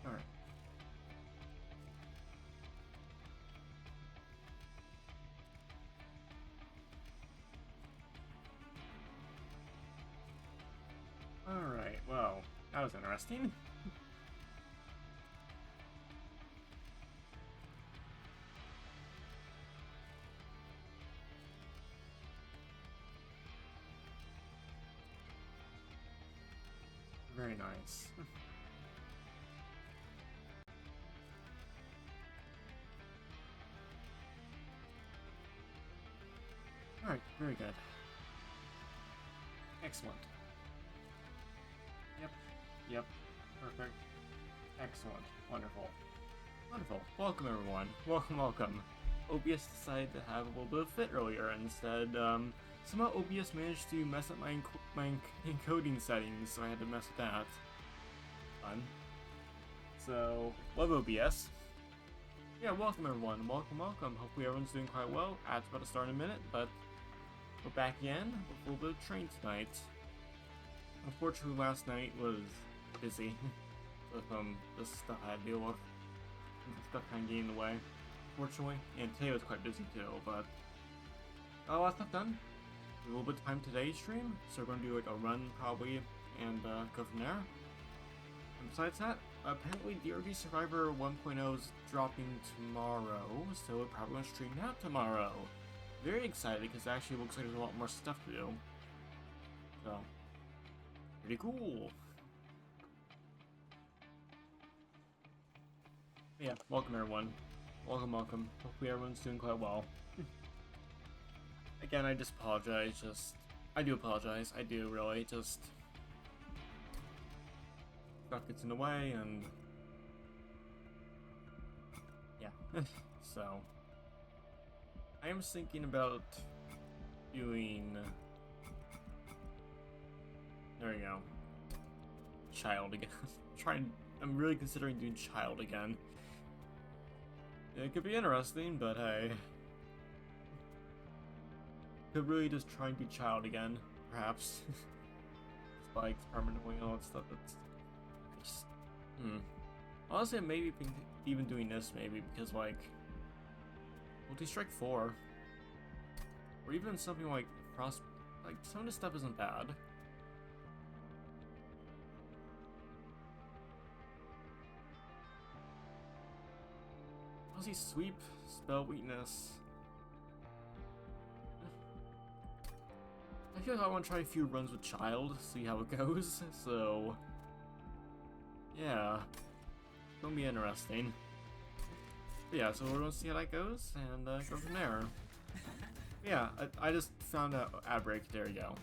Alright. Alright, well, that was interesting. Very nice. Alright, very good. Excellent. Yep, perfect. Excellent. Wonderful. Wonderful. Welcome, everyone. Welcome. OBS decided to have a little bit of fit earlier. Instead, somehow OBS managed to mess up my encoding settings, so I had to mess with that. Fun. So, love OBS. Yeah, welcome everyone. Welcome. Hopefully everyone's doing quite well. Ad's about to start in a minute, but we're back again with a little bit of train tonight. Unfortunately, last night was busy with the stuff I had to deal with. Stuff kind of getting in the way, unfortunately. And today was quite busy too, but got a lot of stuff done. A little bit of time today's stream, so we're going to do like a run probably, and go from there. And besides that, apparently DRG Survivor 1.0 is dropping tomorrow, so we're probably going to stream that tomorrow. Very excited because it actually looks like there's a lot more stuff to do. So, pretty cool. Yeah, welcome everyone. Welcome. Hopefully everyone's doing quite well. Again, I just apologize, I do apologize, I do really, just stuff gets in the way, and yeah, so, I am thinking about doing, there we go, Child again. I'm really considering doing Child again. It could be interesting, but hey. Could really just try and do Child again, perhaps. Spikes permanently and all that stuff. That's honestly, maybe even doing this, maybe, because like Multi-Strike 4, or even something like Frost, like some of this stuff isn't bad. Honestly, Sweep, Spell Weakness. I feel like I want to try a few runs with Child, see how it goes, so yeah, it's gonna be interesting. But yeah, so we're gonna see how that goes, and go from there. But yeah, I just found out, ad break, there you go.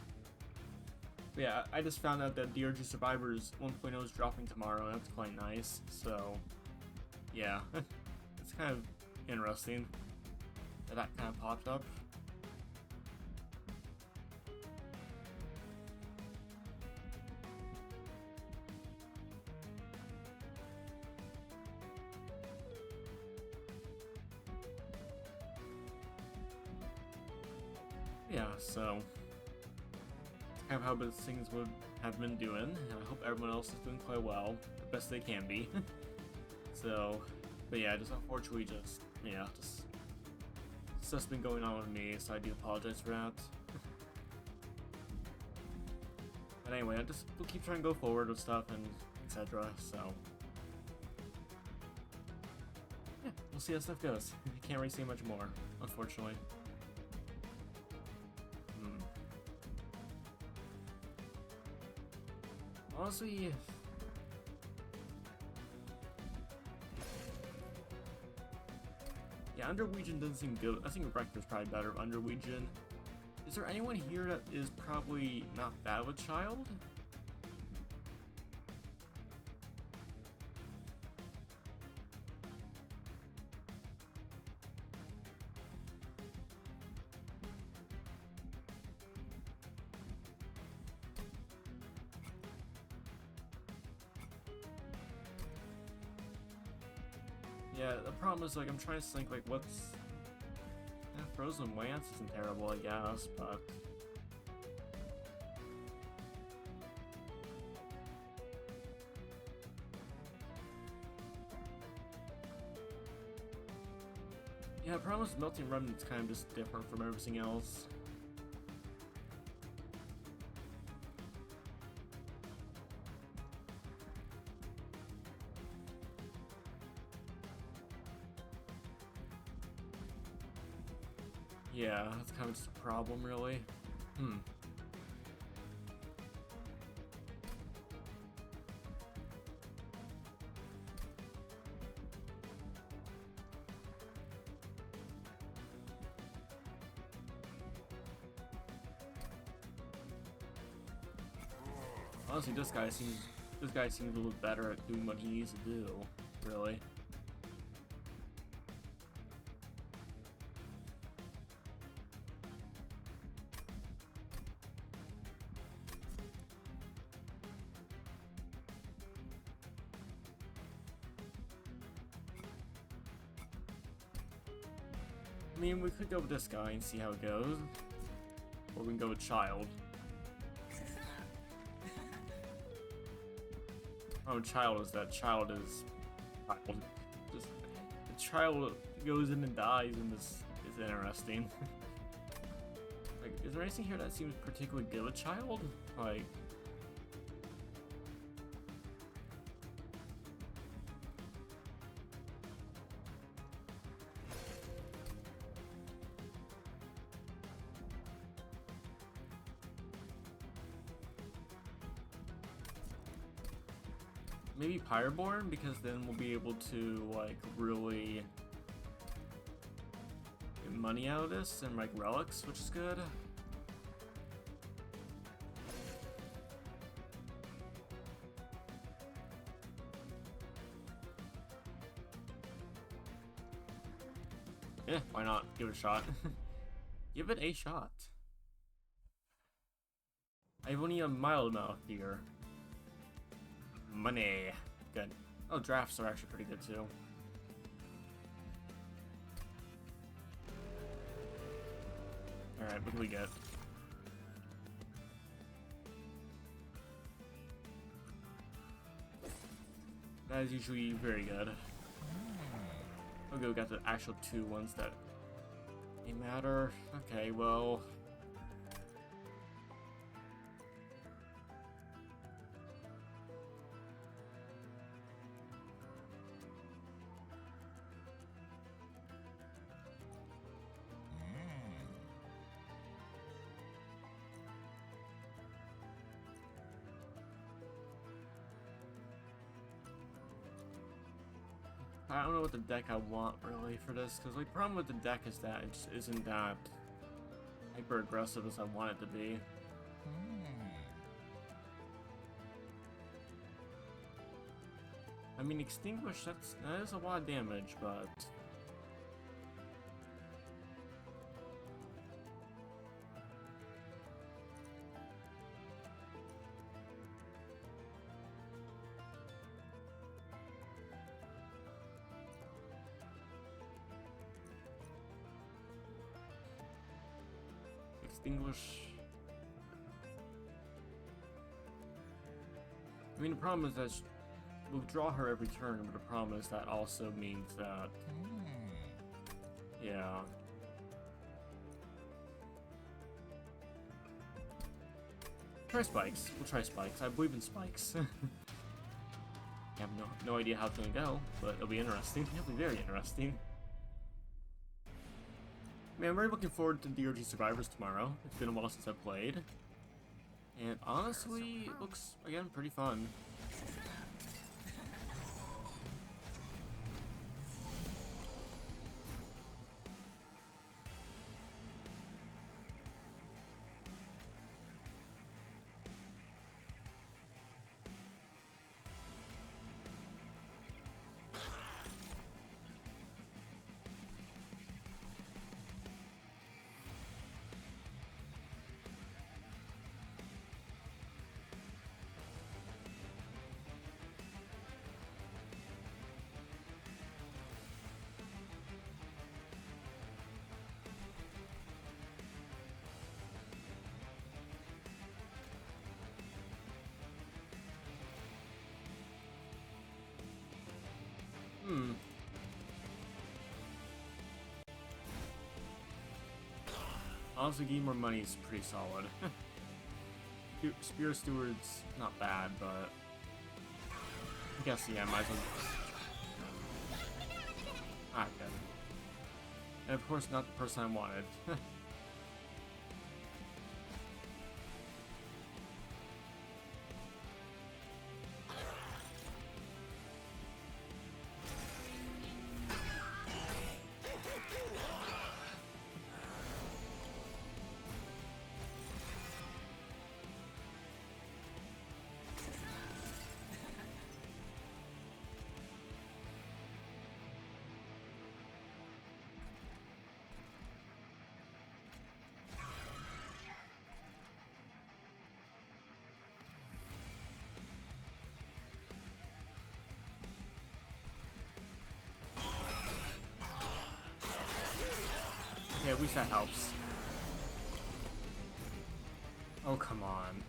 But yeah, I just found out that DRG Survivors 1.0 is dropping tomorrow, and that's quite nice, so yeah, it's kind of interesting that kind of popped up. Yeah, so that's kind of how things would have been doing, and I hope everyone else is doing quite well, the best they can be. So, but yeah, just unfortunately, just stuff's been going on with me, so I do apologize for that. But anyway, we'll keep trying to go forward with stuff and etc. So yeah, we'll see how stuff goes. I can't really say much more, unfortunately. Honestly, yeah, Underwegian doesn't seem good. I think Rector's probably better. Underwegian. Is there anyone here that is probably not bad with Child? Yeah, the problem is, like, I'm trying to think, like, what's... Yeah, Frozen Lance isn't terrible, I guess, but... Yeah, the problem with Melting Remnant's kind of just different from everything else. Yeah, that's kind of just a problem, really. Honestly, this guy seems a little better at doing what he needs to do, really. I mean, we could go with this guy and see how it goes. Or we can go with Child. Oh, Child is that. Child is... Just, the child goes in and dies, and this is interesting. Like, is there anything here that seems particularly good with Child? Like... Maybe Pyroborn, because then we'll be able to, like, really get money out of this, and, like, relics, which is good. Yeah, why not? Give it a shot. Give it a shot. I've only a mild mouth here. Money. Good. Oh, drafts are actually pretty good too. Alright, what do we get? That is usually very good. Okay, we got the actual 2 ones that may matter. Okay, well... I don't know what the deck I want really for this, because like, the problem with the deck is that it just isn't that hyper aggressive as I want it to be. I mean, Extinguish, that is a lot of damage, but... Extinguish... I mean, the problem is that we'll draw her every turn, but the problem is that also means that... Yeah. Try spikes. We'll try spikes. I believe in spikes. I have no idea how it's gonna go, but it'll be interesting. It'll be very interesting. Man, I'm very looking forward to DRG Survivors tomorrow. It's been a while since I've played. And honestly, it looks, again, pretty fun. Honestly, getting more money is pretty solid. Spear Steward's not bad, but I guess, yeah, might as well. Ah, good. And of course, not the person I wanted. Yeah, at least that helps. Oh, come on.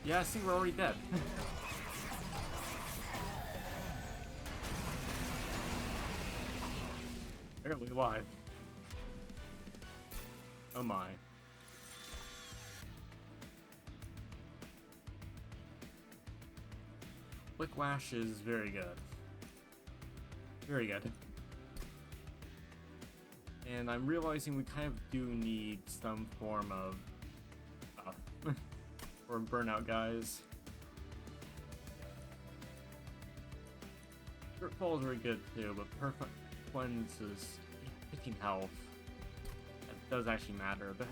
Yeah, I see we're already dead. Barely alive. Oh my. Flicklash is very good. Very good. And I'm realizing we kind of do need some form of or burnout guys. Shortfall is very good too, but Perfect Cleanse is 15 health. That does actually matter a bit.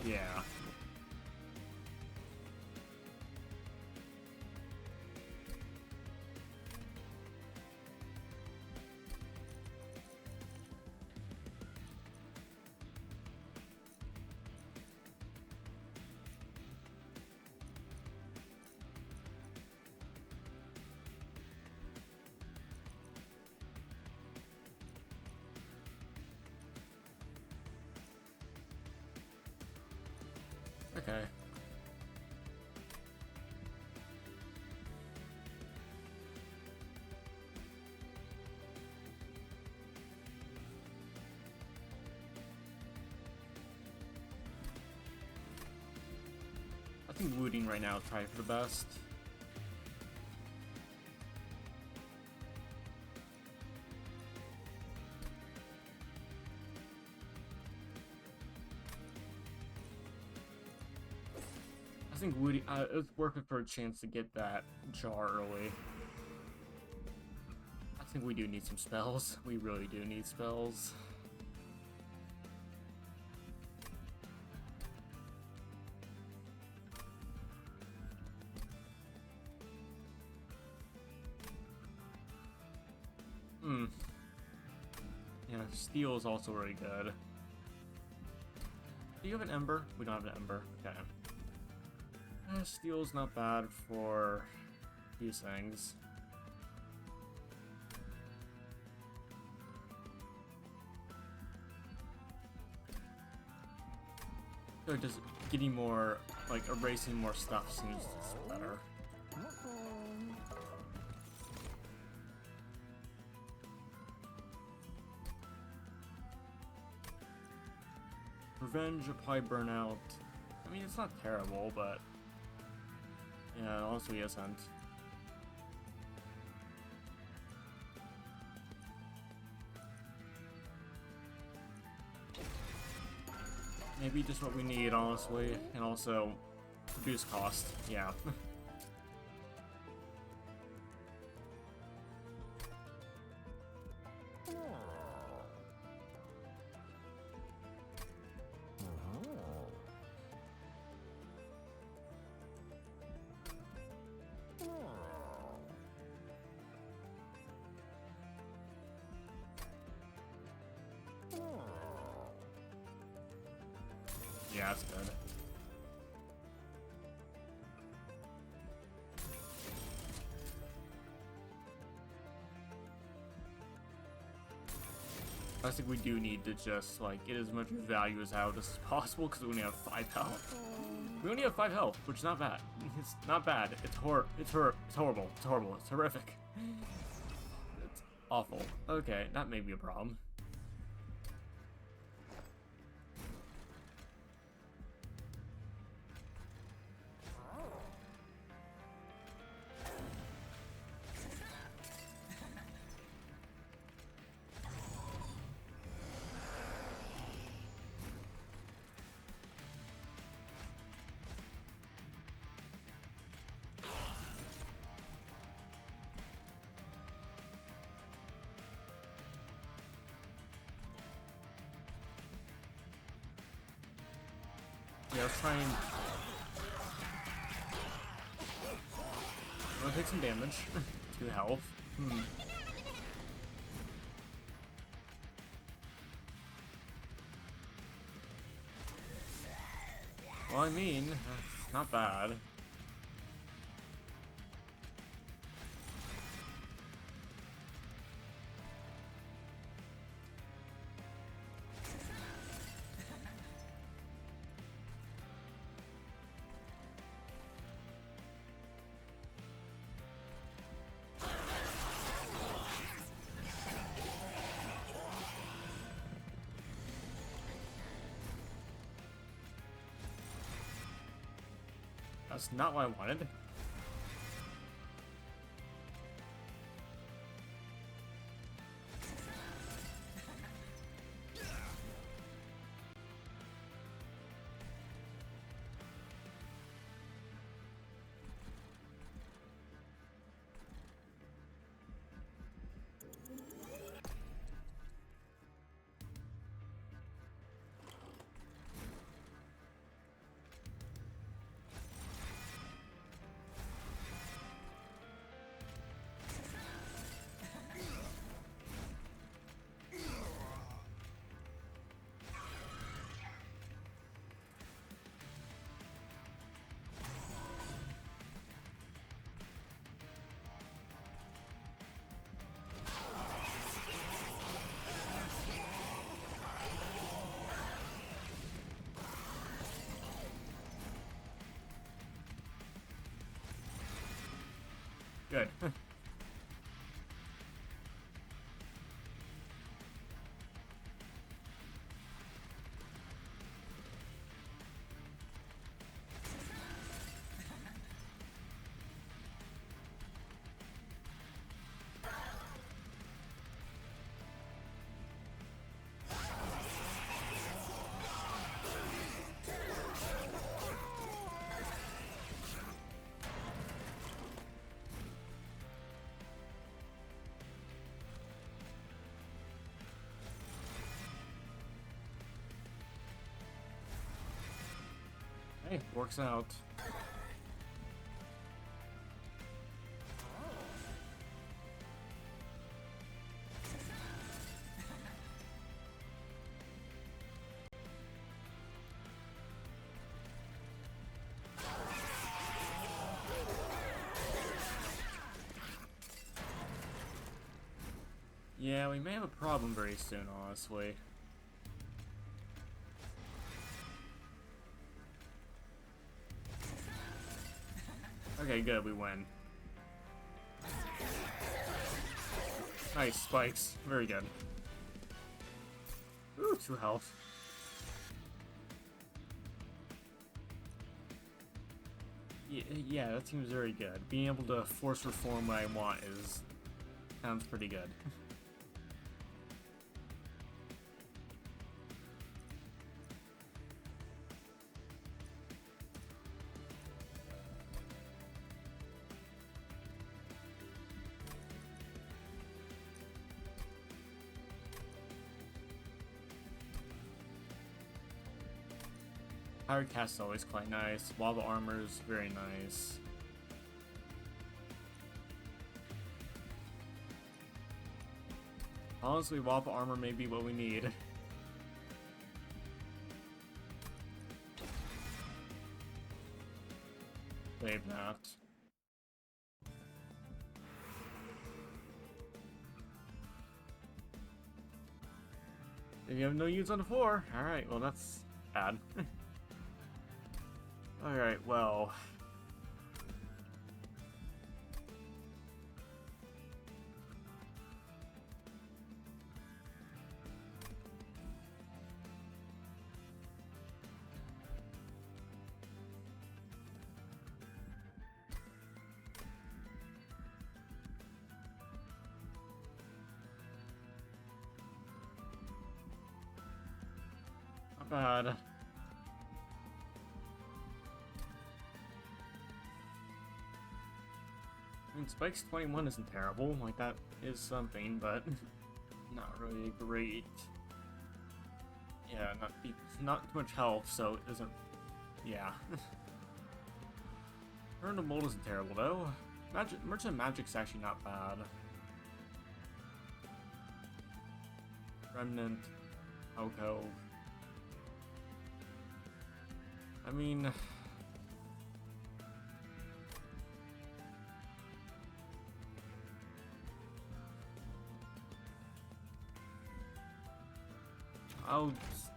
Yeah. Okay. I think looting right now is probably for the best. I think looting, it's worth it for a chance to get that jar early. I think we do need some spells. We really do need spells. Yeah, steel is also really good. Do you have an ember? We don't have an ember. Okay. Steel's not bad for these things. So just getting more, like, erasing more stuff seems better. Revenge, apply Burnout. I mean, it's not terrible, but... Yeah, also he isn't. Maybe just what we need, honestly, and also reduce cost. Yeah. Yeah, that's good. I think we do need to just, like, get as much value out as possible, because we only have 5 health. We only have 5 health, which is not bad. It's not bad. It's horrible. It's horrible. It's horrific. It's awful. Okay, that may be a problem. Yeah, let's try and... I'm gonna take some damage. 2 health. Well, I mean, not bad. That's not what I wanted. Good. Hey, works out. Yeah, we may have a problem very soon, honestly. Okay, good, we win. Nice, spikes. Very good. Ooh, 2 health. Yeah, that seems very good. Being able to force reform what I want sounds pretty good. Power cast is always quite nice. Lava armor is very nice. Honestly, lava armor may be what we need. Save that. If you have no use on the floor, alright, well that's bad. Alright, well. Not bad. I mean, Spike's 21 isn't terrible. Like, that is something, but not really great. Yeah, not too much health, so it doesn't... Yeah. Turn to Mold isn't terrible, though. Merchant Magic's actually not bad. Remnant. Oko. I mean...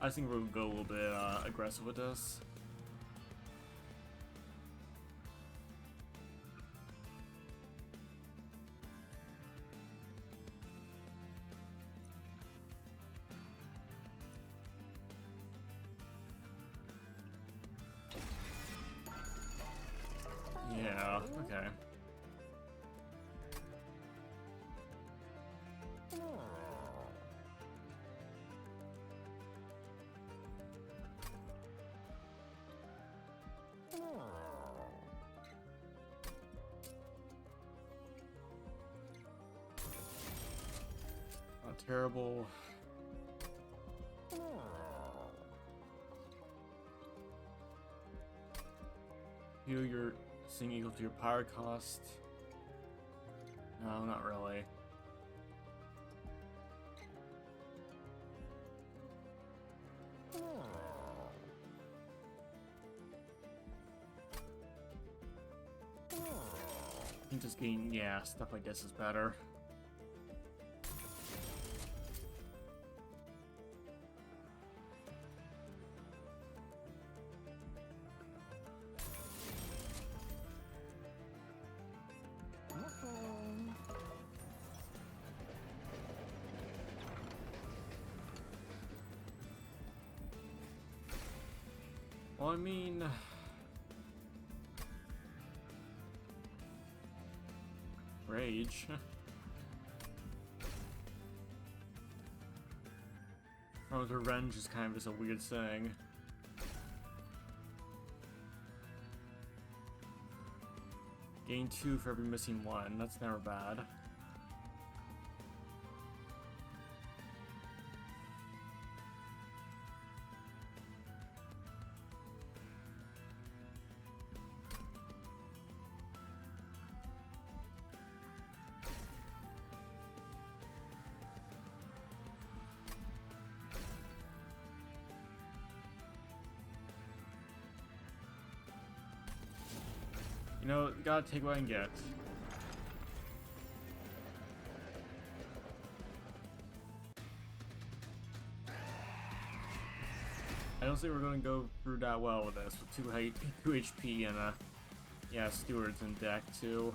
I think we'll go a little bit aggressive with this. Yeah, okay. Not terrible. Heal your thing equal to your power cost. No, not really. I think just getting, yeah, stuff like this is better. Well, I mean... Rage. Oh, revenge is kind of just a weird thing. Gain 2 for every missing one. That's never bad. You know, gotta take what I can get. I don't think we're gonna go through that well with this, with 2 HP and yeah, Stewards in deck too.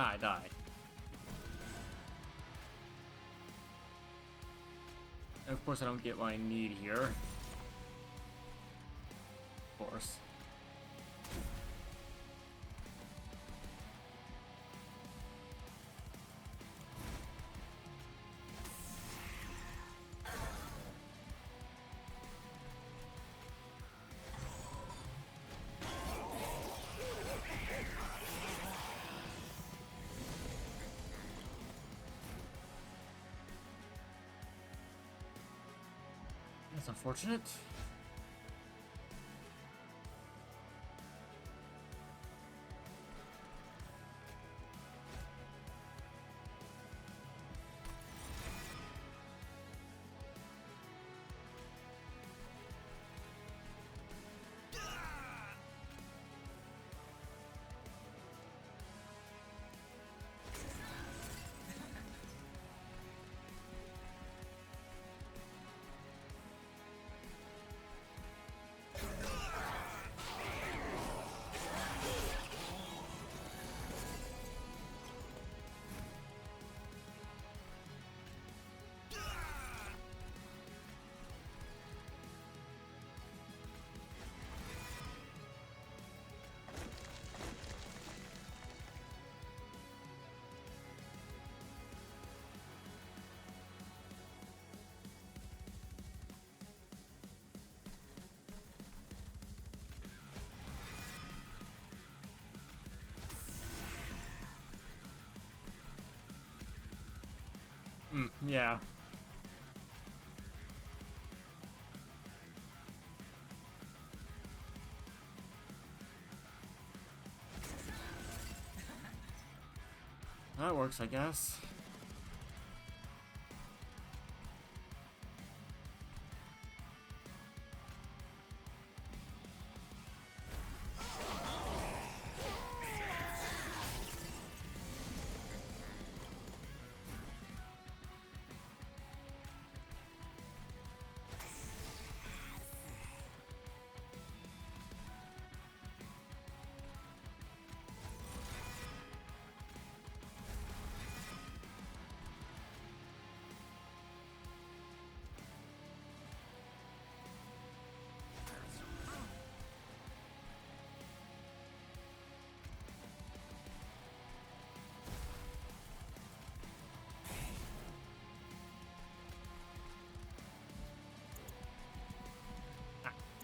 Ah, I died. And of course I don't get what I need here. Of course. That's unfortunate. Yeah. That works, I guess.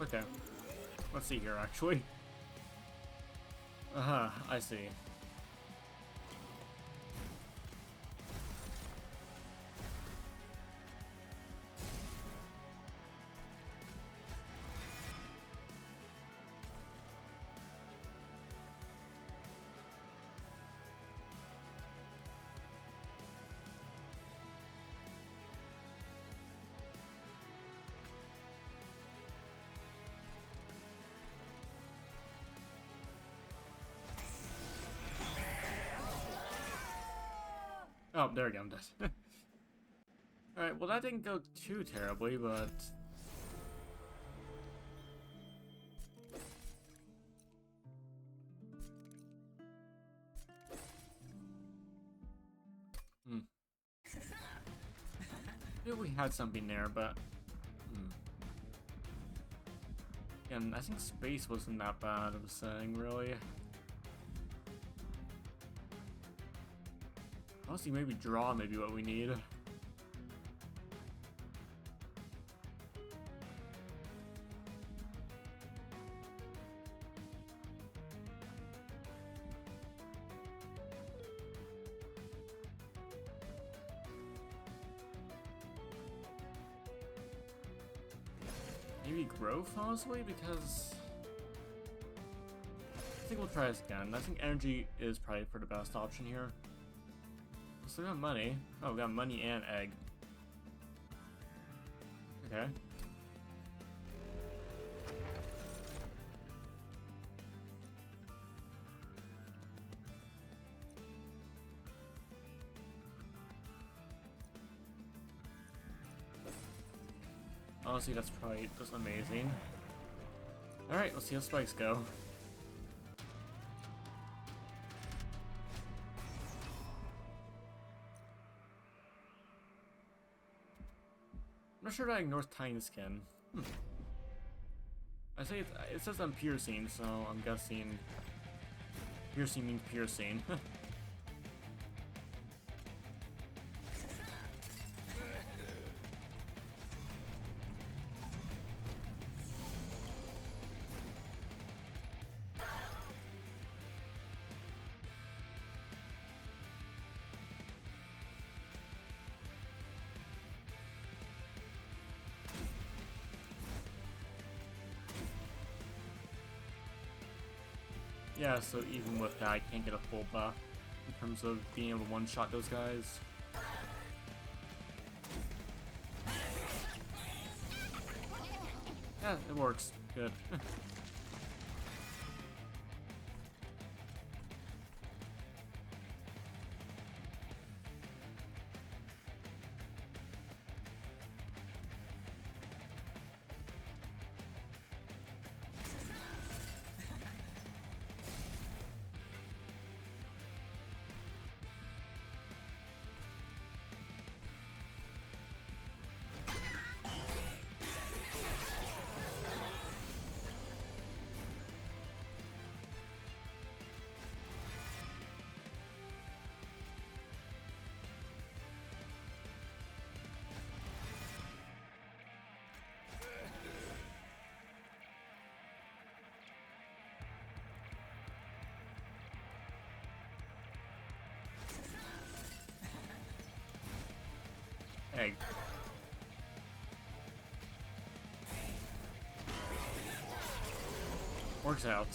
Okay. Let's see here, actually. Uh-huh, I see. Oh, there we go, I'm dead. Alright, well that didn't go too terribly, but... Maybe we had something there, but... And I think space wasn't that bad of a setting, really. Honestly, maybe draw may be what we need. Maybe growth, honestly, because... I think we'll try this again. I think energy is probably for the best option here. So we got money. Oh, we got money and egg. Okay. Honestly, that's probably just amazing. Alright, let's see how spikes go. sure that ignores tiny skin. I say it says I'm piercing, so I'm guessing piercing means piercing. Yeah, so even with that, I can't get a full buff in terms of being able to one-shot those guys. Yeah, it works. Good. Egg. Works out.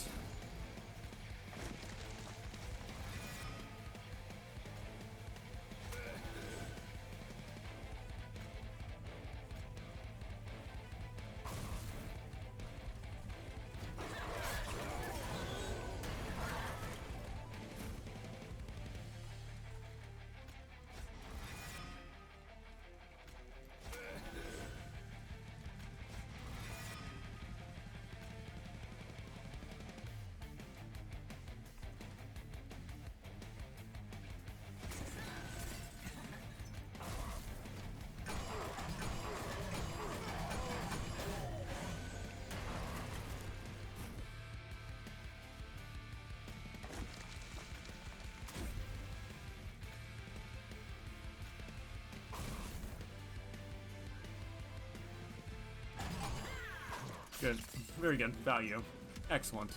Good. Very good. Value. Excellent.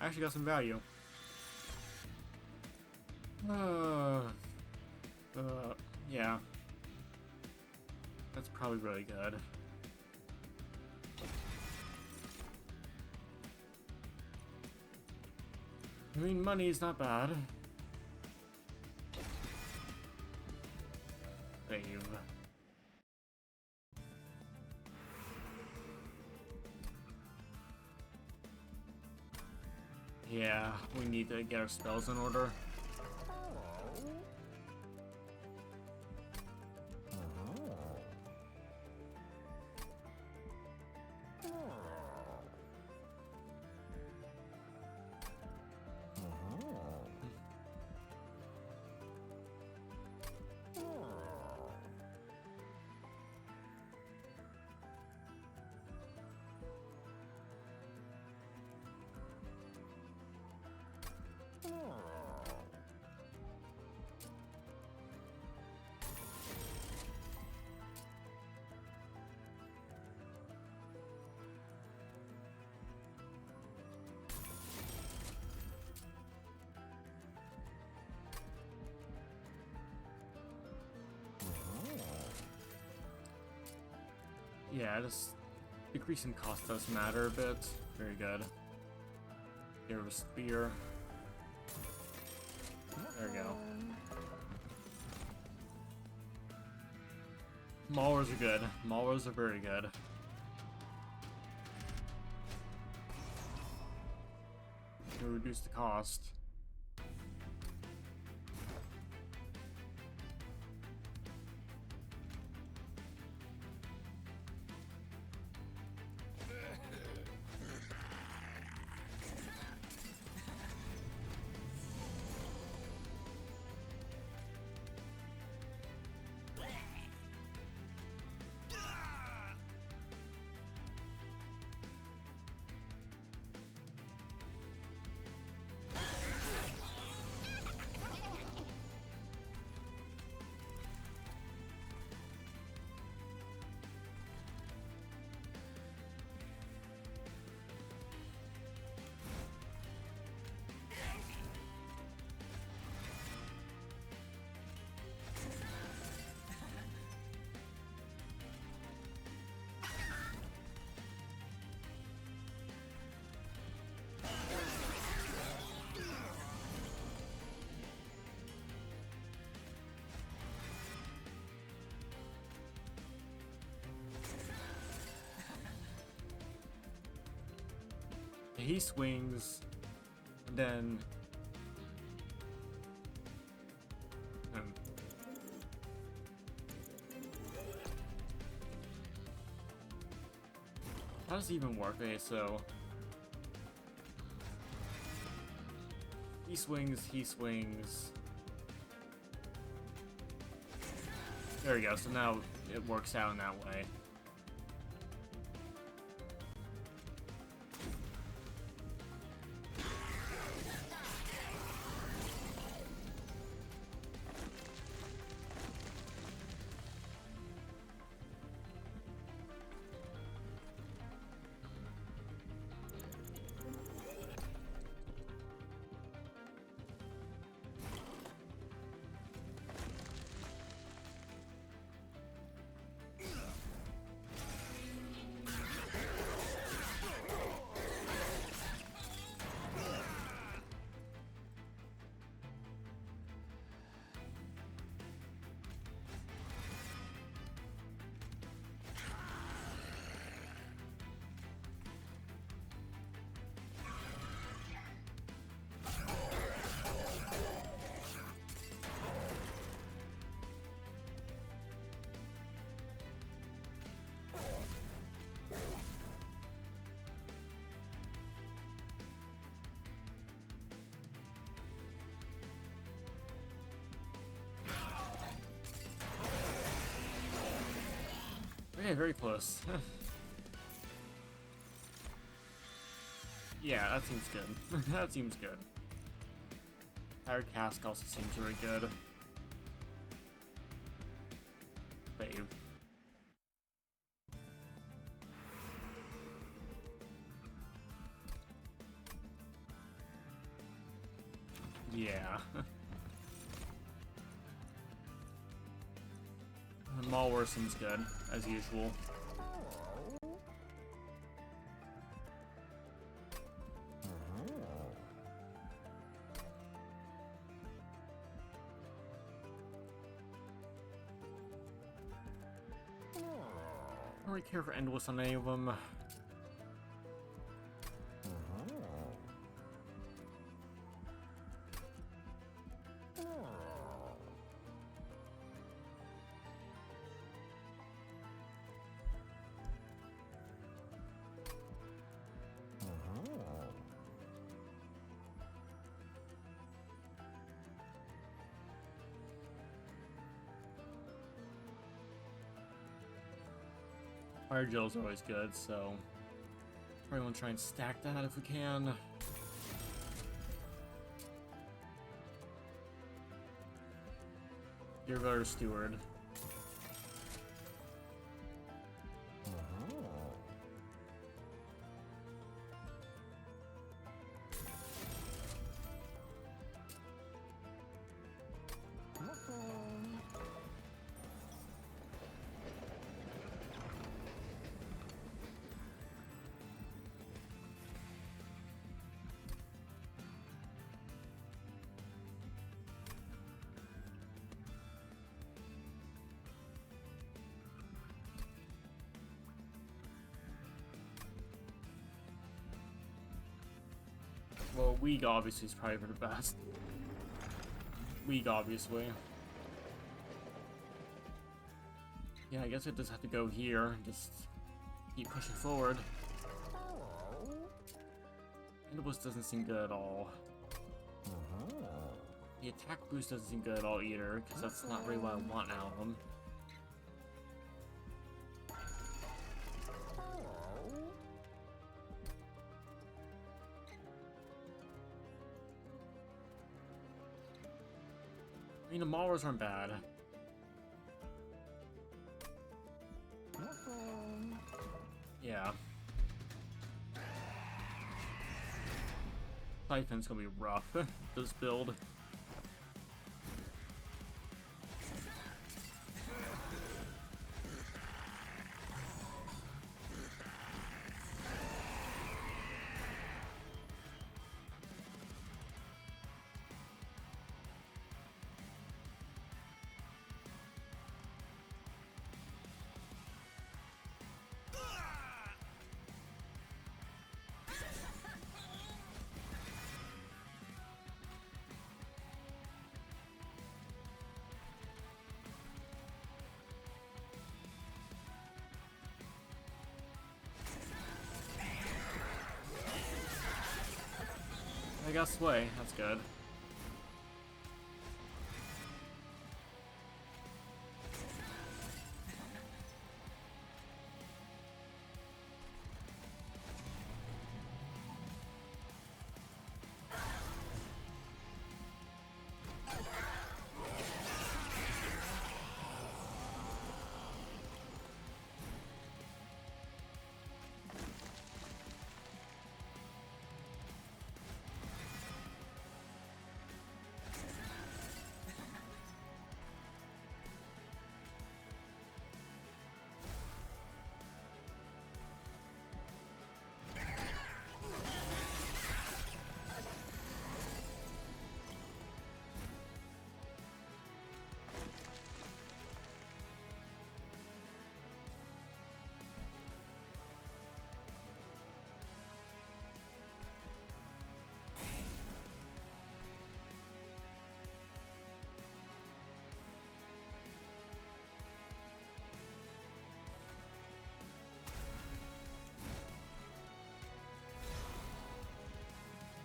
Actually got some value. Yeah. That's probably really good. I mean, money is not bad. Save. Yeah, we need to get our spells in order. Yeah, this decrease in cost does matter a bit. Very good. Here with spear. There we go. Maulers are good. Maulers are very good. To reduce the cost. he swings, and then how does it even work? Okay, so he swings, he swings. There we go, so now it works out in that way. Okay, very close. Yeah, that seems good. That seems good. Tired Cask also seems very good. Save. Yeah. Malware seems good, as usual. I don't really care for Endless on any of them. Fire Gel's always good, so probably want to try and stack that if we can. Your Gutter Steward. Well, Weeg obviously is probably for the best. Weeg obviously. Yeah, I guess it does have to go here. Just keep pushing forward. Endless doesn't seem good at all. The attack boost doesn't seem good at all either, because that's not really what I want out of them. I mean, the Maulers aren't bad. Yeah. Siphon's gonna be rough, this build. got Sway. That's good.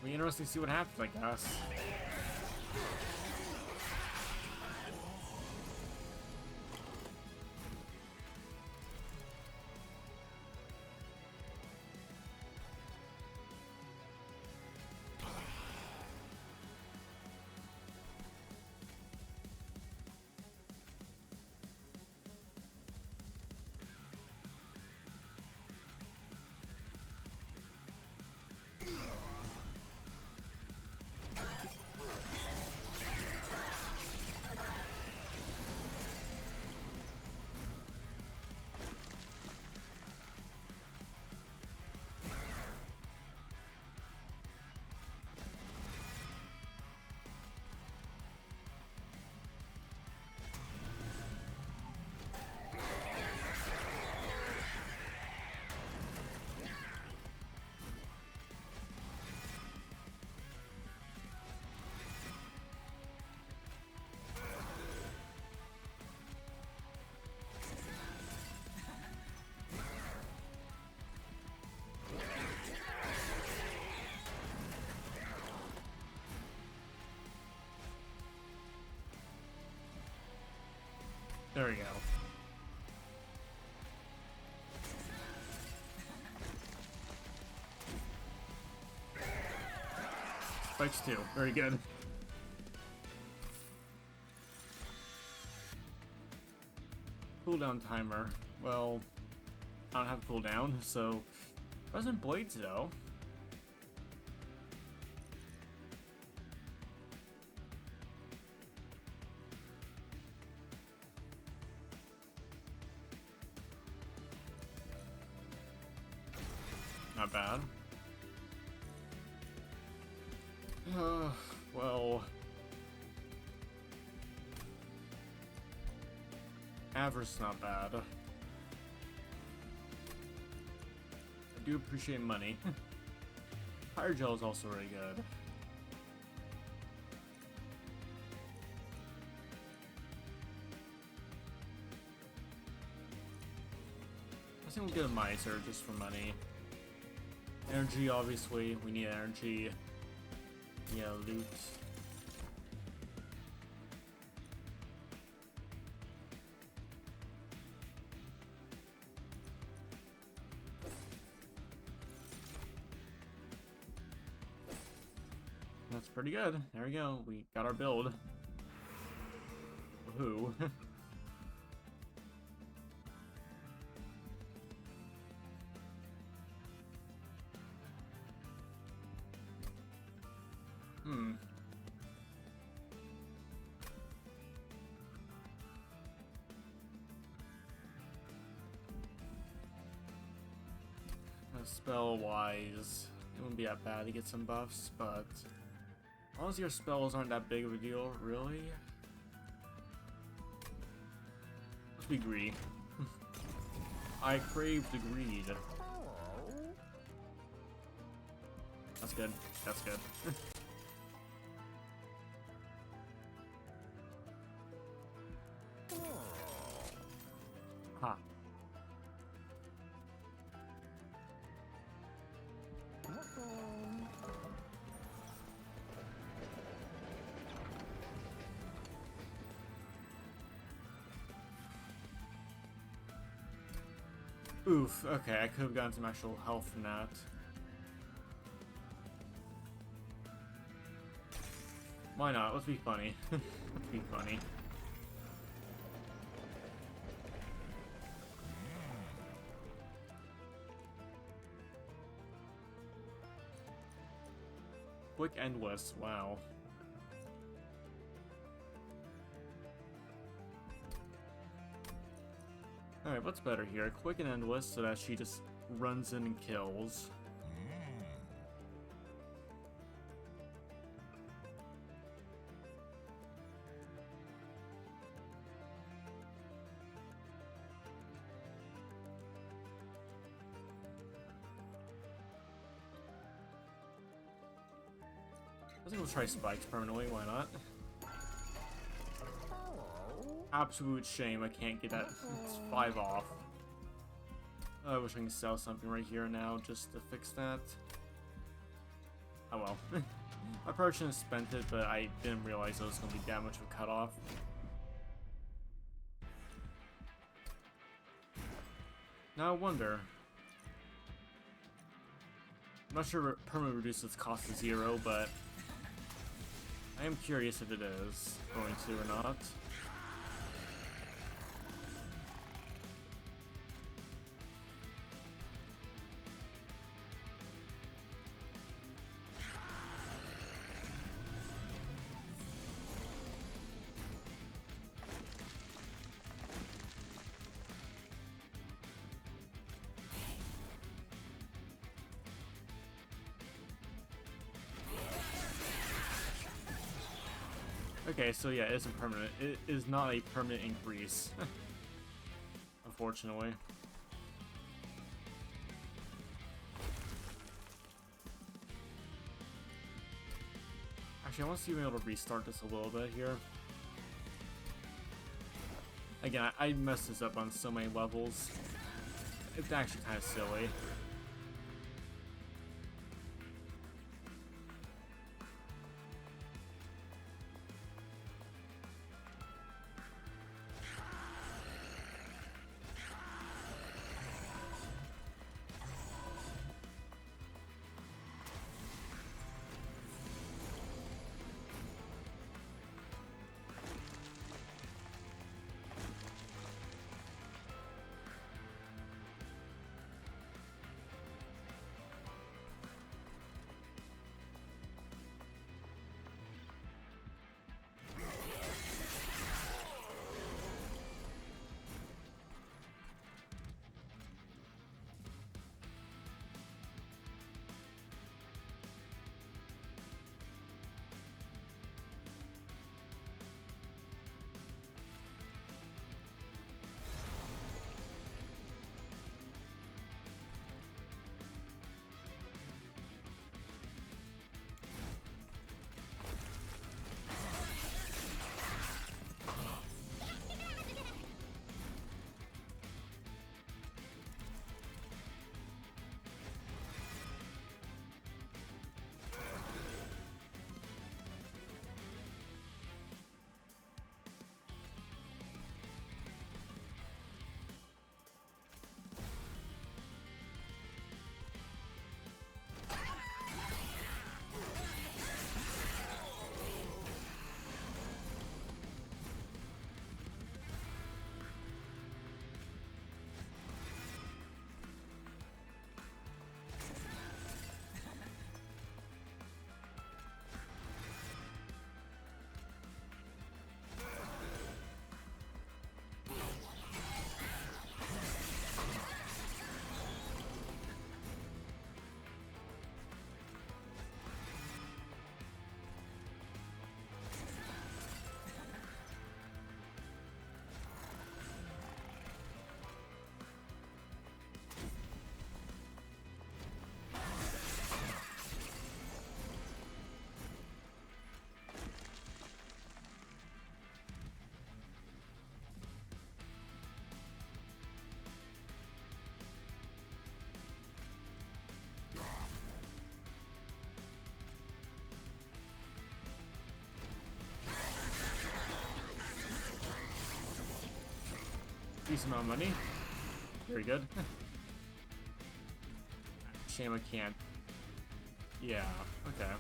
Be interesting to see what happens, I guess. There we go. Spikes 2. Very good. Cooldown timer. Well, I don't have cooldown, so... Present Blades, though. Not bad. Well... Average not bad. I do appreciate money. Fire Gel is also really good. I think we'll get a Miser just for money. Energy, obviously. We need energy. Yeah, loot. That's pretty good. There we go. We got our build. Woohoo. Spell wise, it wouldn't be that bad to get some buffs, but as long as your spells aren't that big of a deal, really. Let's be greedy. I crave the greed. That's good. That's good. Ha. Oof, okay, I could have gotten some actual health from that. Why not? Let's be funny. Let's be funny. Quick endless, wow. Alright, what's better here? Quick and endless so that she just runs in and kills. I think we'll try spikes permanently, why not? Absolute shame I can't get that. It's 5 off. I wish I could sell something right here now just to fix that. Oh well. I probably shouldn't have spent it, but I didn't realize it was going to be that much of a cutoff. Now I wonder. I'm not sure if permanently reduces its cost to 0, but I am curious if it is going to or not. Okay, so yeah, it isn't permanent. It is not a permanent increase. Unfortunately. Actually, I want to see if I'm able to restart this a little bit here. Again, I messed this up on so many levels. It's actually kind of silly. Decent amount of money. Very good. shame I can't. Yeah, okay.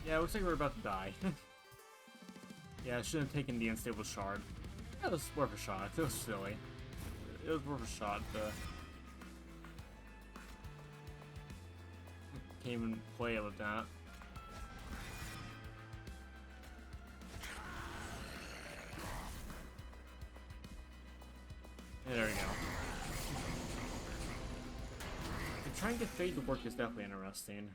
Yeah, it looks like we're about to die. Yeah, I shouldn't have taken the unstable shard. That was worth a shot. It was silly. It was worth a shot, but... Can't even play it with that. Yeah, there we go. Trying to get Fade to work is definitely interesting.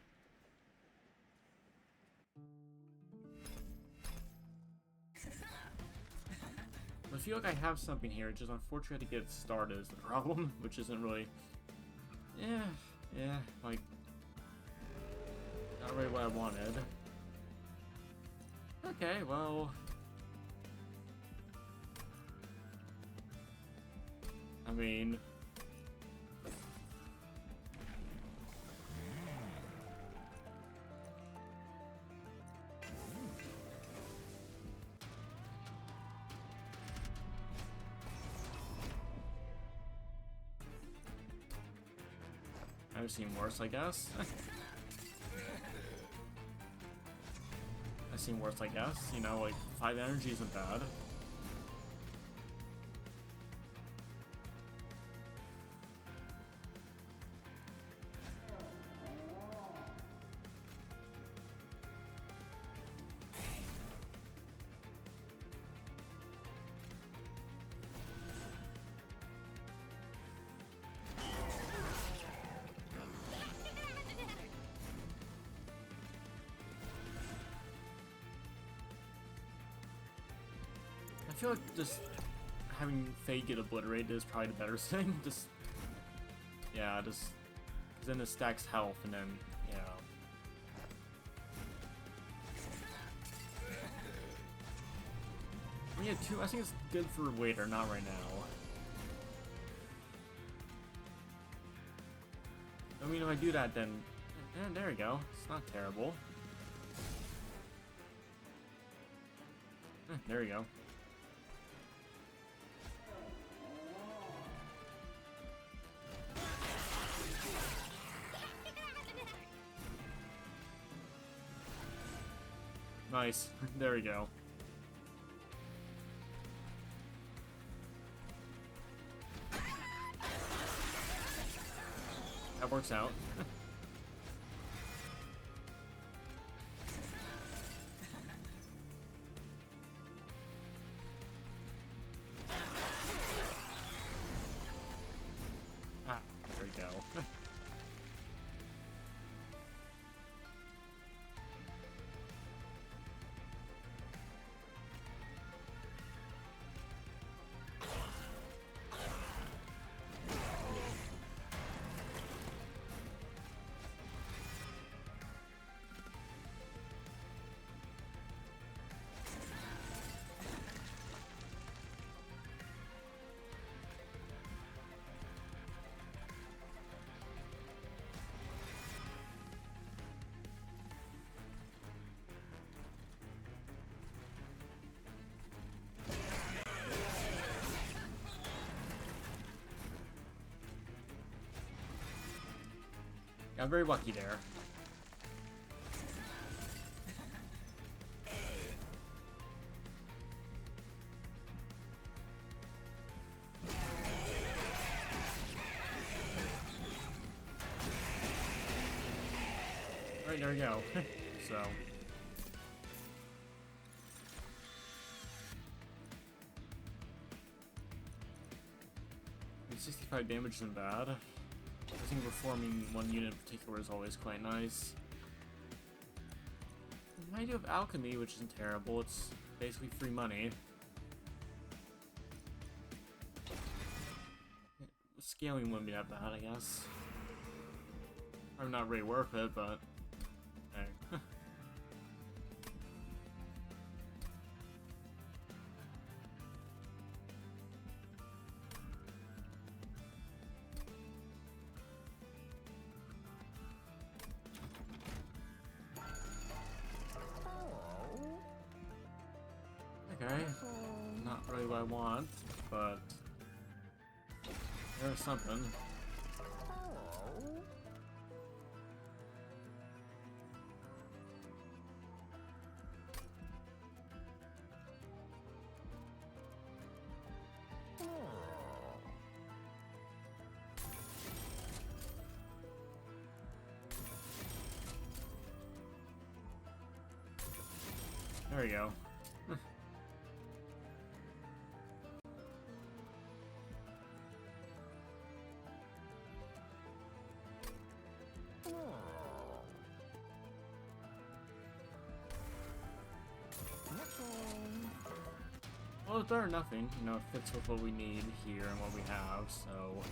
I feel like I have something here, just unfortunately to get it started is the problem, which isn't really... Yeah, like... Not really what I wanted. Okay, well... I mean... I've seen worse, I guess. I've seen worse, I guess. You know, like, 5 energy isn't bad. I feel like just having Fade get obliterated is probably the better thing. Just, yeah, just because then it stacks health and then, yeah. Yeah, two. I think it's good for later, not right now. I mean, if I do that, then, there we go. It's not terrible. There we go. Nice. There we go. That works out. Ah, there we go. 'Kay. I'm very lucky there. Alright, there we go. So. 65 damage isn't bad. I think reforming one unit in particular is always quite nice. I do have alchemy, which isn't terrible. It's basically free money. Scaling wouldn't be that bad, I guess. I'm not really worth it, but hey. Okay. Not really what I want, but there's something. There we go. Well, it's better than nothing. You know, it fits with what we need here and what we have, so...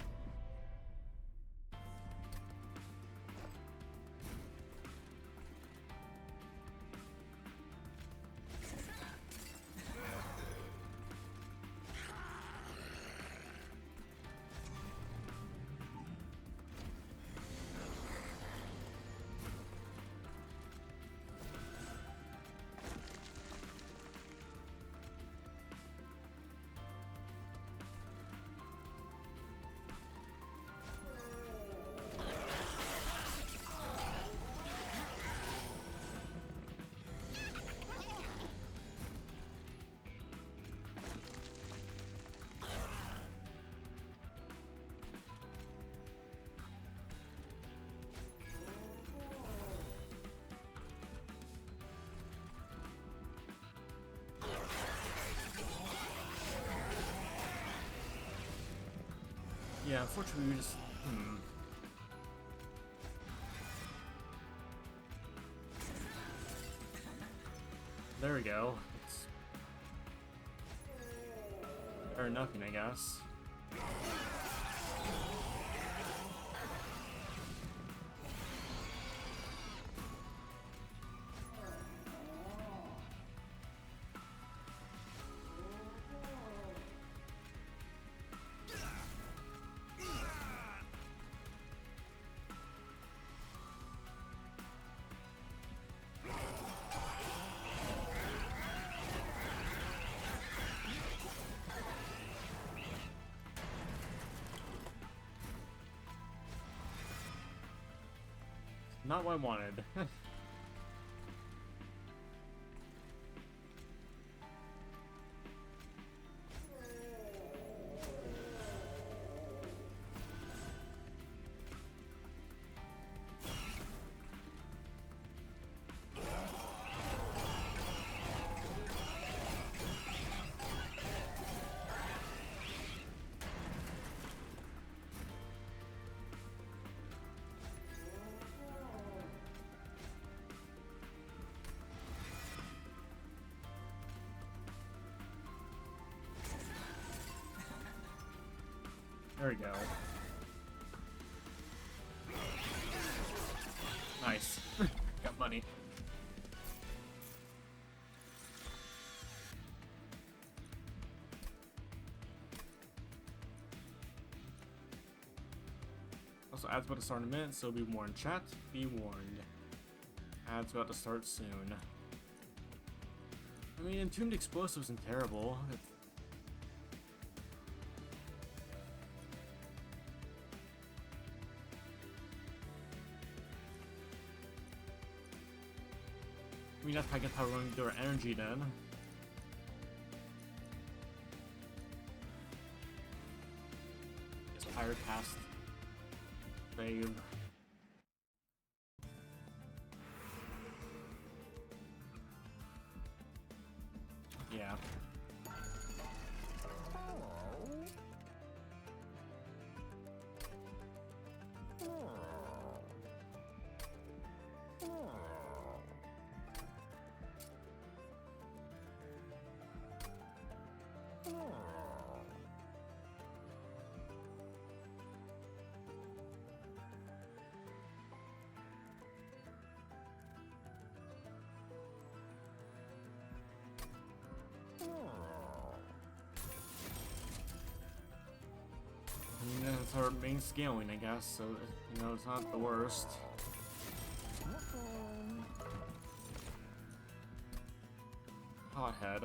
Yeah, unfortunately we just... There we go. It's... or nothing, I guess. Not what I wanted. There we go. Nice. Got money. Also, ads about to start in a minute, so be warned. Chat, be warned. Ads about to start soon. I mean, Entombed Explosives isn't terrible. I mean, that's I guess how we're going to do our energy then. It's Pirate Cast. Save. Yeah. It's our main scaling, I guess, so, you know, it's not the worst. Hothead,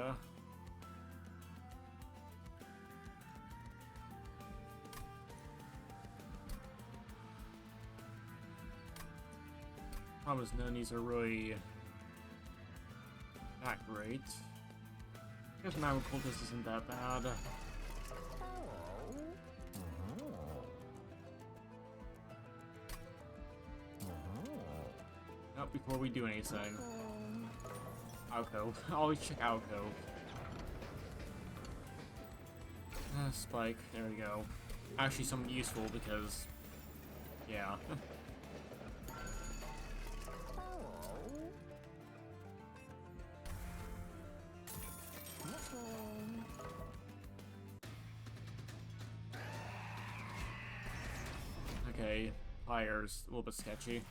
Thomas Nunnies are really not great. I guess Mama Cultist isn't that bad. Oh, before we do anything. Alcove. Always check Alcove. Spike. There we go. Actually something useful because... yeah. Okay, fire's a little bit sketchy.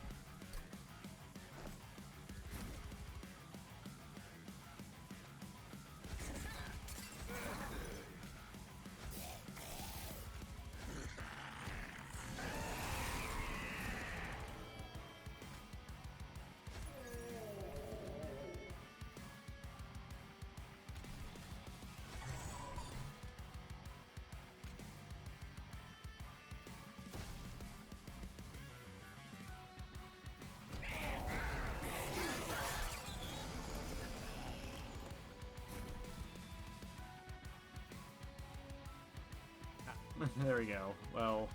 There we go. Well...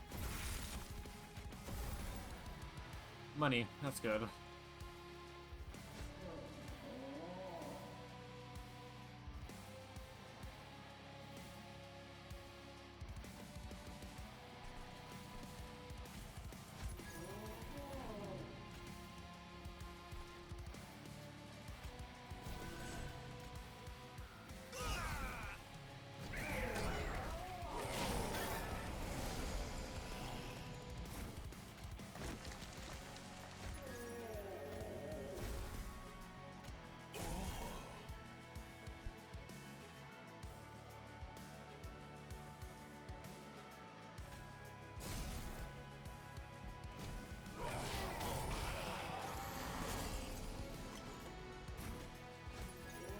money. That's good.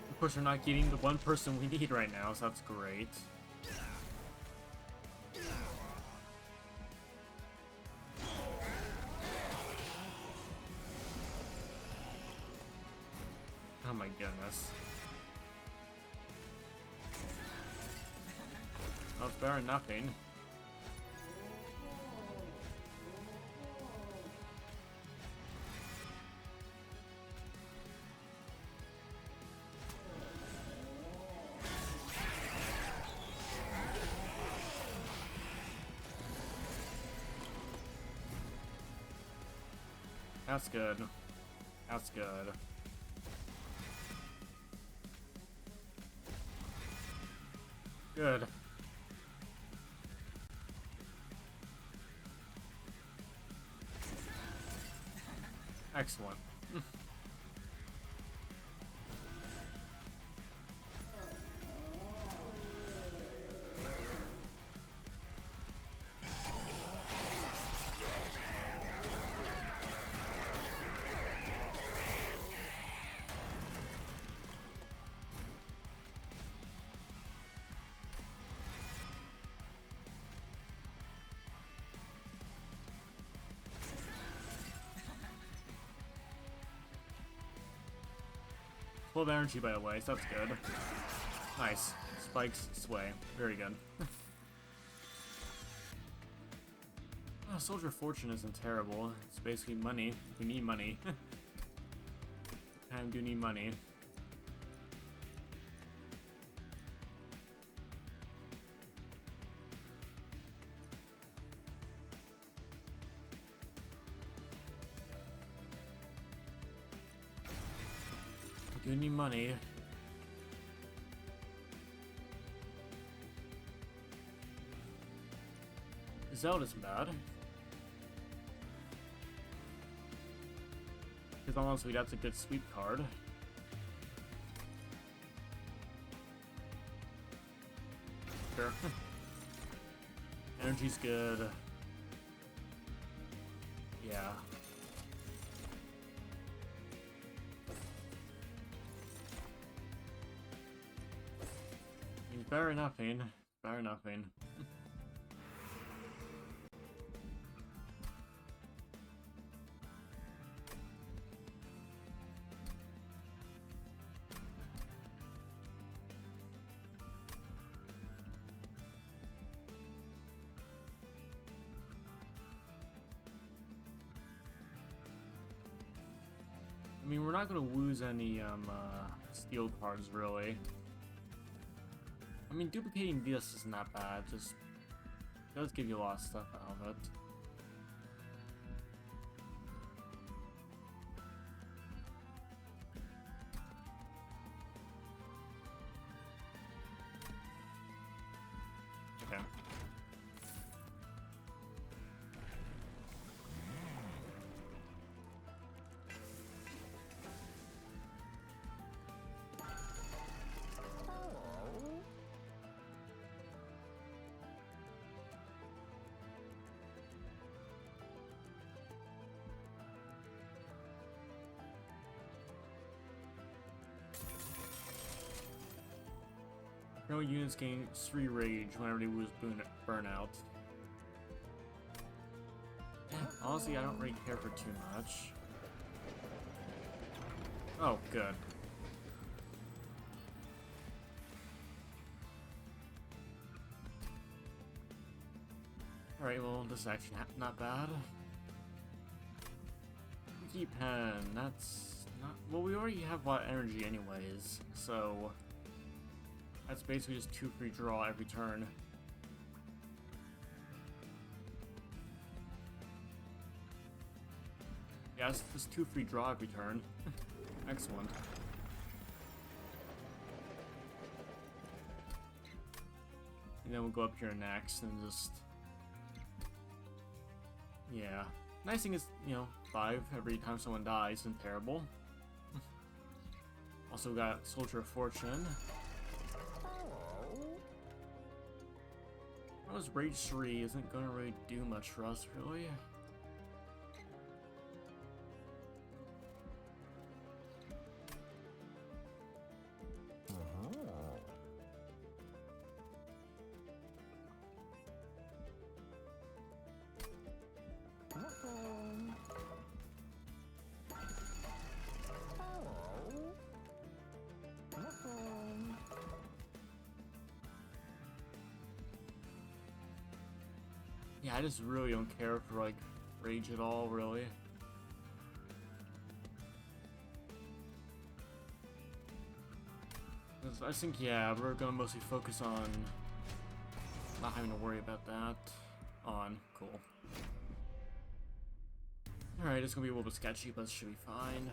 Of course, we're not getting the one person we need right now, so that's great. Oh my goodness. Oh, it's better than nothing. That's good. That's good. Good. Excellent. Full of energy, by the way, so that's good. Nice. Spikes sway. Very good. Oh, Soldier of Fortune isn't terrible. It's basically money. We need money. I do need money. I do need money. Zelda's bad. Because honestly, that's a good sweep card. Sure. Energy's good. Yeah. He's better than nothing. Better than nothing. mean, we're not gonna lose any steel cards really. I mean, duplicating this isn't that bad. Just it does give you a lot of stuff out of it. Okay. No units gain 3 rage whenever they lose burnout. Honestly, I don't really care for too much. Oh, good. Alright, well, this is actually not bad. Wiki Pen, that's not... Well, we already have a lot of energy anyways, so... That's basically just 2 free draw every turn. Yeah, it's just 2 free draw every turn. Excellent. And then we'll go up here next and just... Yeah. Nice thing is, you know, 5 every time someone dies isn't terrible. Also got Soldier of Fortune. Those Rage 3 isn't gonna really do much for us, really. Yeah, I just really don't care for, like, rage at all, really. I think, yeah, we're gonna mostly focus on not having to worry about that. Cool. Alright, it's gonna be a little bit sketchy, but it should be fine.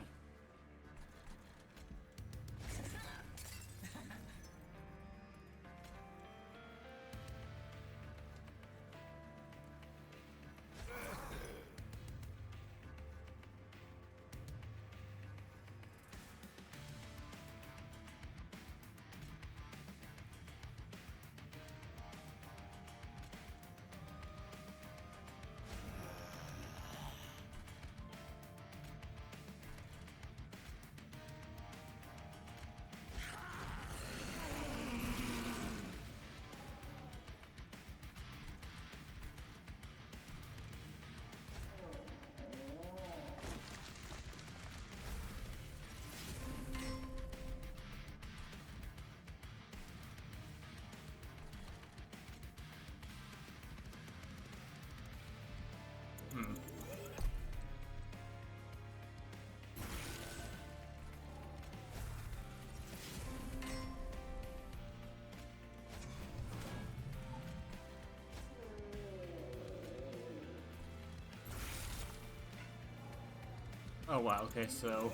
Oh wow, okay, so...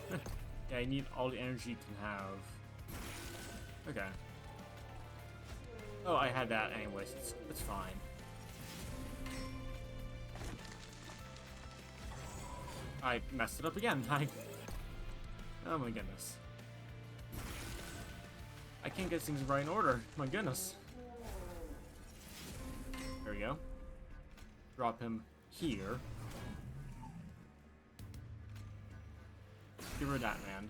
yeah, I need all the energy you can have. Okay. Oh, I had that anyways, it's fine. I messed it up again. Oh my goodness. I can't get things right in order. My goodness. There we go. Drop him here. Get rid of that, man.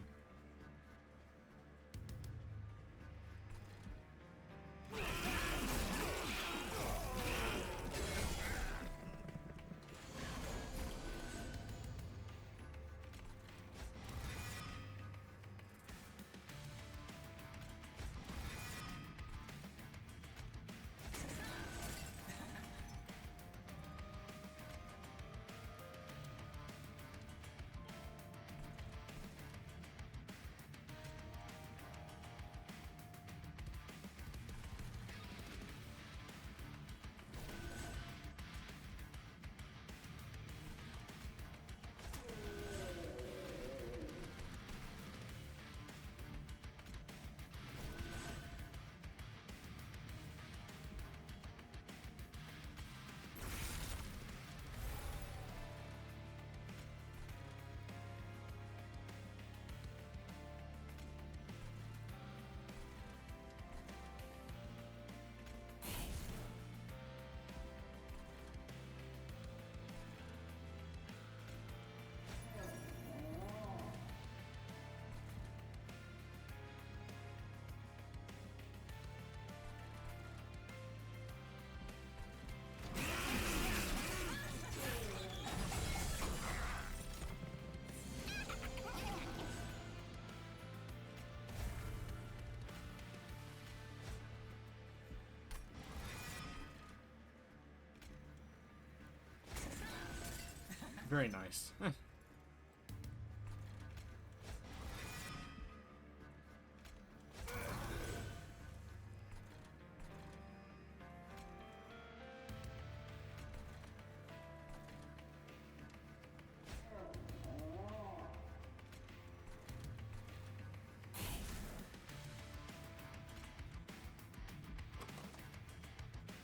Very nice.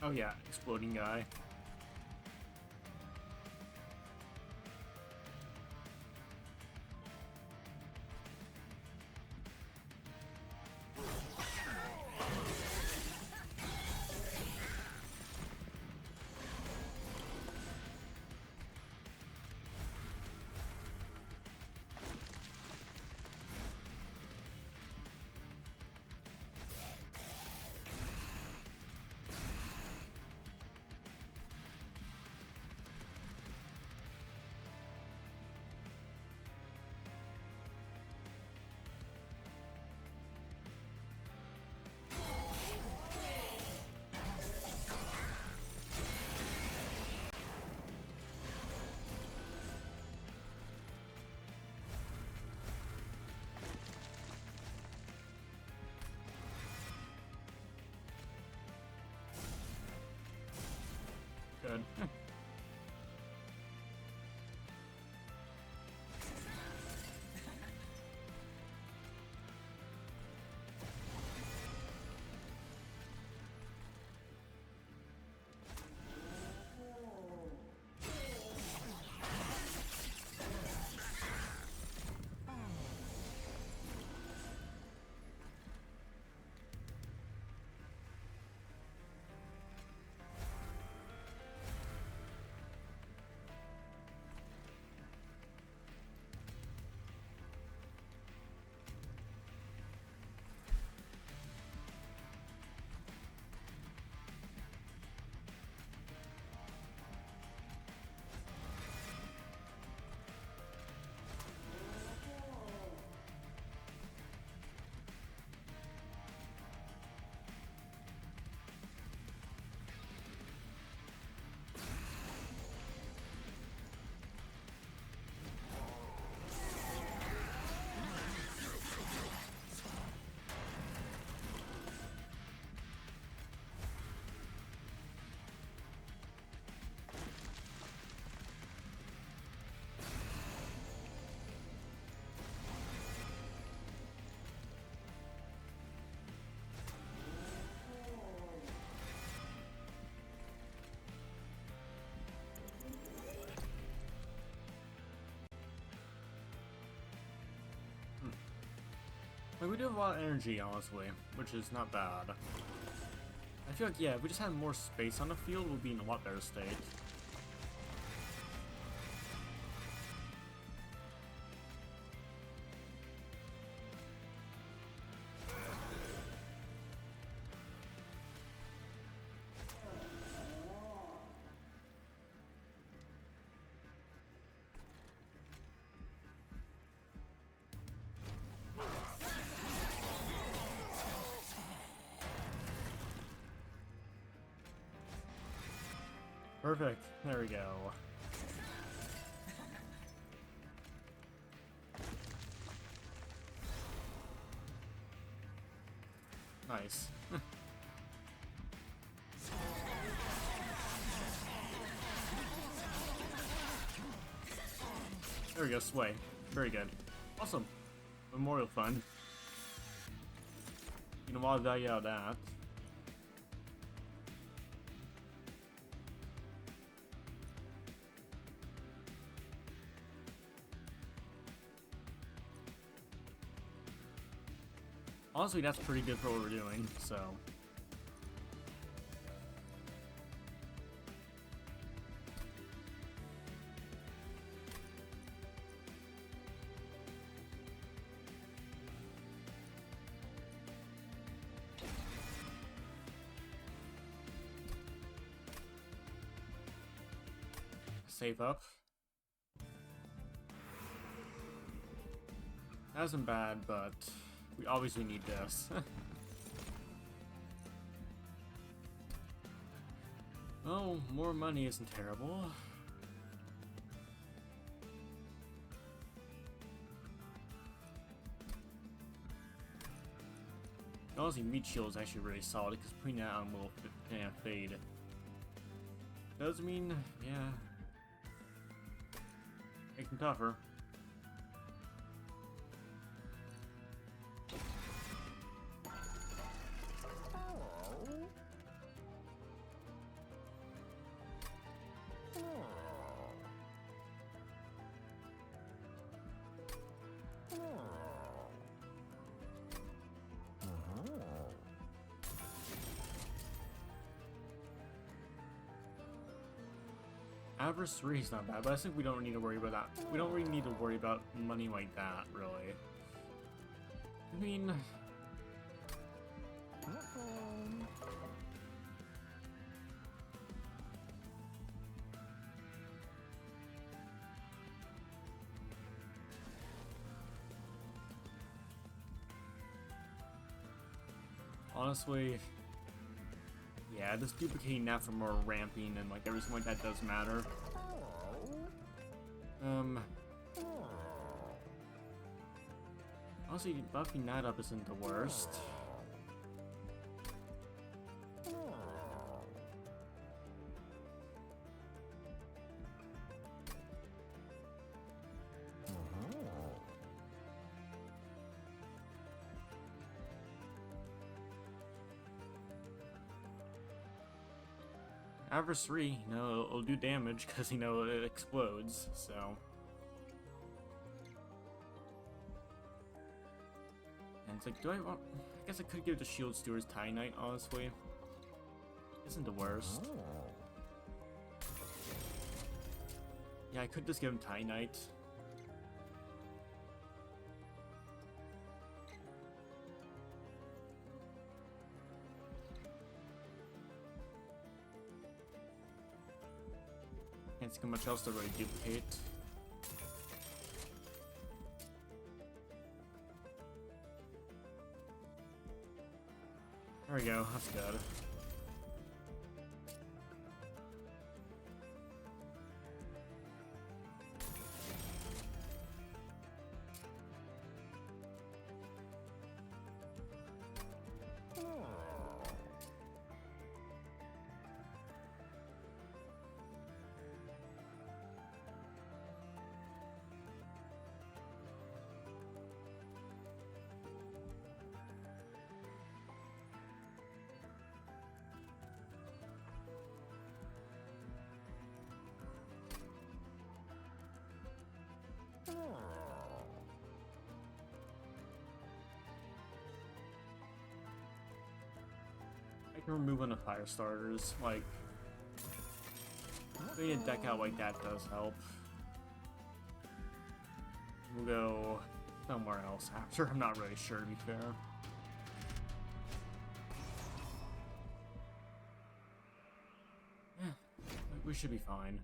Oh yeah, exploding guy. Good. Like, we do have a lot of energy, honestly, which is not bad. I feel like, yeah, if we just had more space on the field, we'd be in a lot better state. Perfect. There we go. Nice. There we go, sway. Very good. Awesome. Memorial Fund. You know, a lot of value out of that. Honestly, that's pretty good for what we're doing, so... Save up. That isn't bad, but we obviously need this. Oh, more money isn't terrible. Honestly, meat shield is actually really solid because putting that on will fade. Does mean, yeah, make them tougher. Avarice 3 is not bad, but I think we don't need to worry about that. We don't really need to worry about money like that, really. I mean... honestly... yeah, just duplicating that for more ramping and like everything like that does matter. Honestly, buffing that up isn't the worst. Avarice 3, you know, it'll do damage because, you know, it explodes, so... and it's like, do I want... I guess I could give the Shield Stewards Tie Knight, honestly. Isn't the worst. Yeah, I could just give him Tie Knight. Can't see much else to really duplicate. There we go, that's good. I can remove one of the fire starters, like... putting a deck out like that does help. We'll go somewhere else after, I'm not really sure to be fair. Yeah, we should be fine.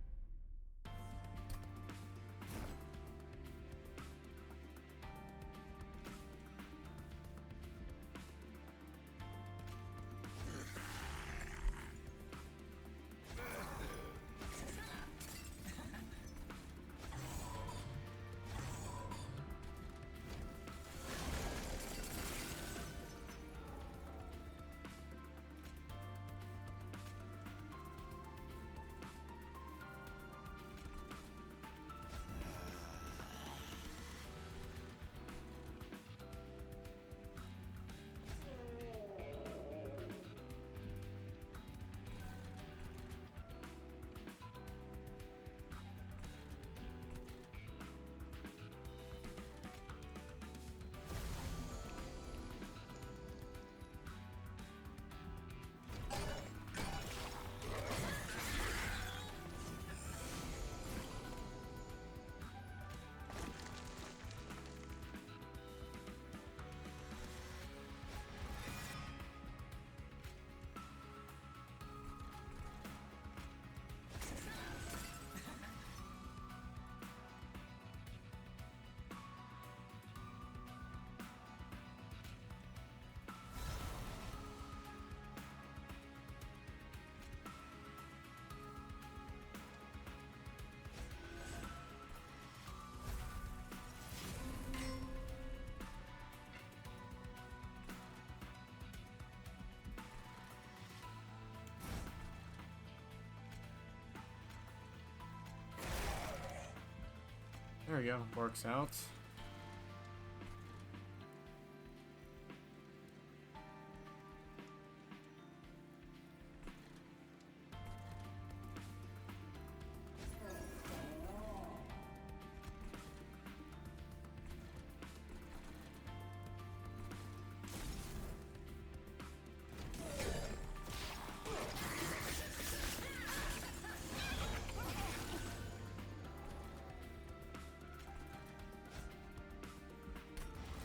we go. Works out.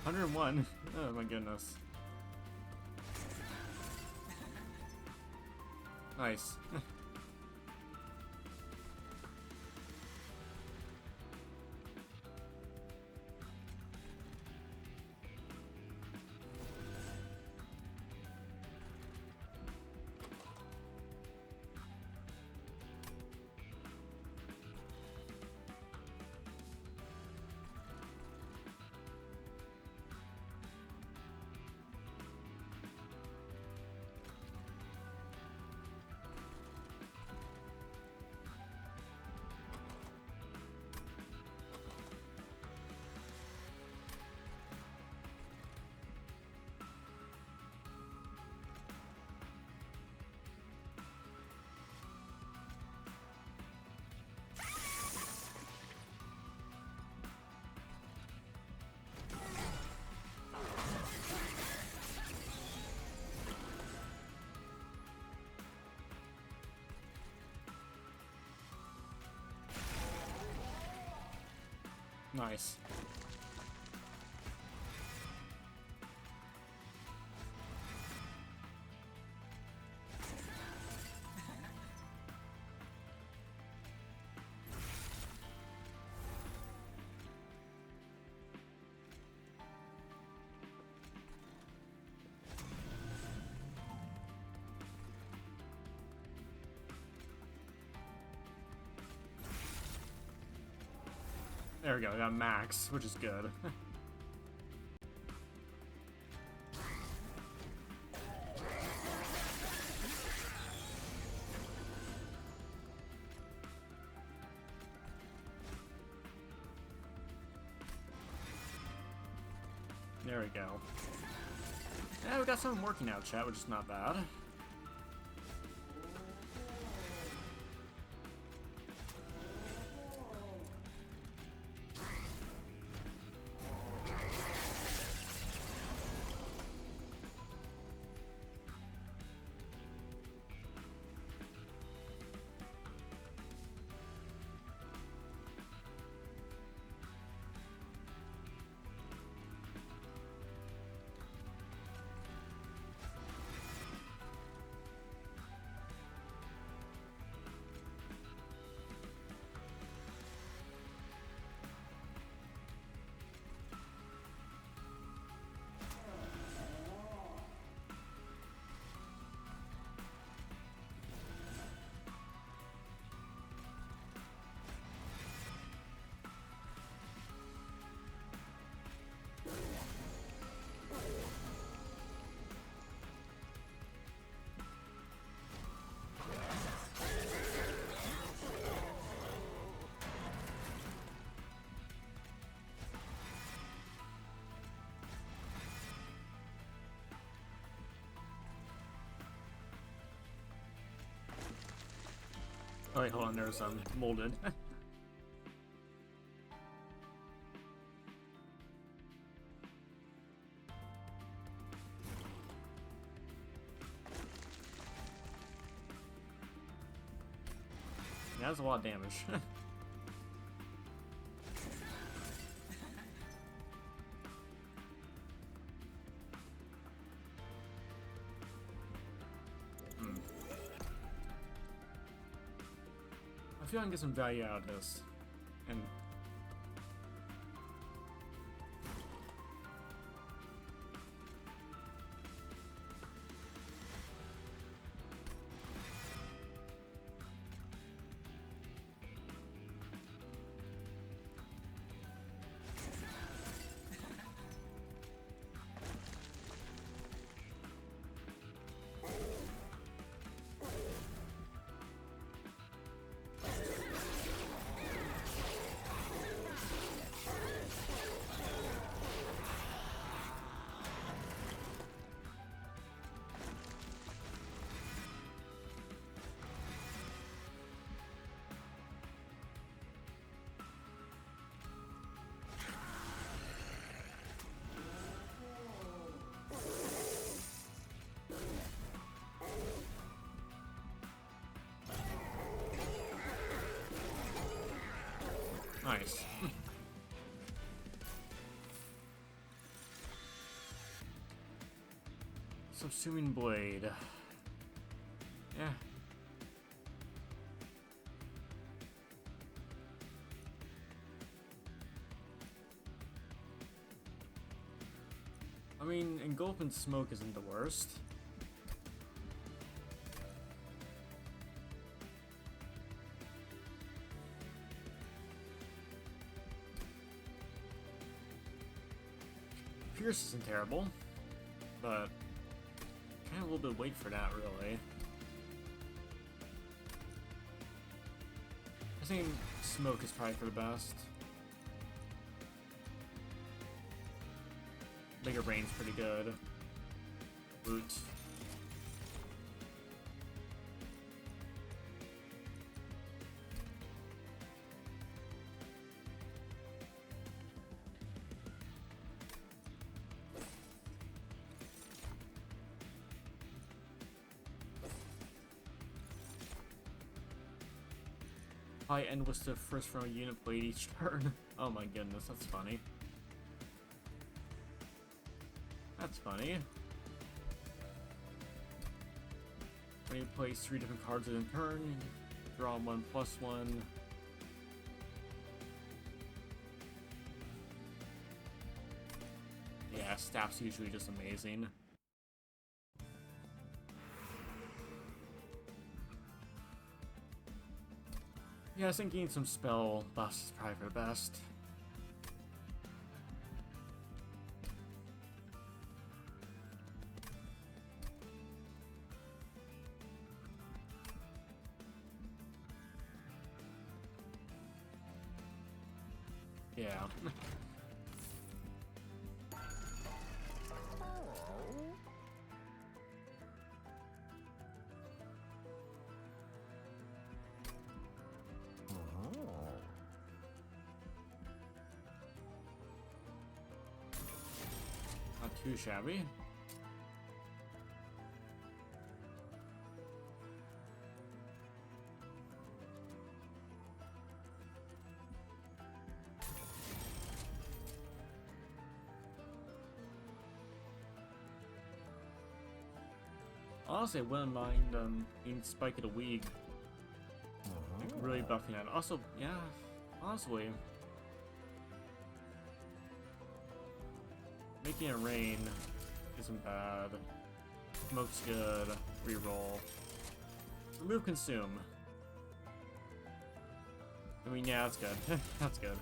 $101. Oh my goodness. Nice. Nice. There we go, I got max, which is good. There we go. Yeah, we got something working out, chat, which is not bad. Oh wait, hold on, there's molded. Yeah, that's a lot of damage. I feel I can get some value out of this. And Nice. Subsuming Blade. Yeah. I mean, Engulf and Smoke isn't the worst. Pierce isn't terrible, but kind of a little bit of wait for that, really. I think Smoke is probably for the best. Bigger Brain's pretty good. Boot. High end was the first from a unit played each turn. Oh my goodness, that's funny. That's funny. When you place 3 different cards in a turn, draw 1/1. Yeah, Staff's usually just amazing. Yeah, I think getting some spell buffs is probably for the best. Yeah. Not too shabby. Honestly, I wouldn't mind being Spike at a Weed. Like, really buffing that. Also, yeah, honestly, making it rain isn't bad. Smoke's good. Reroll. Remove Consume. I mean, yeah, that's good. That's good.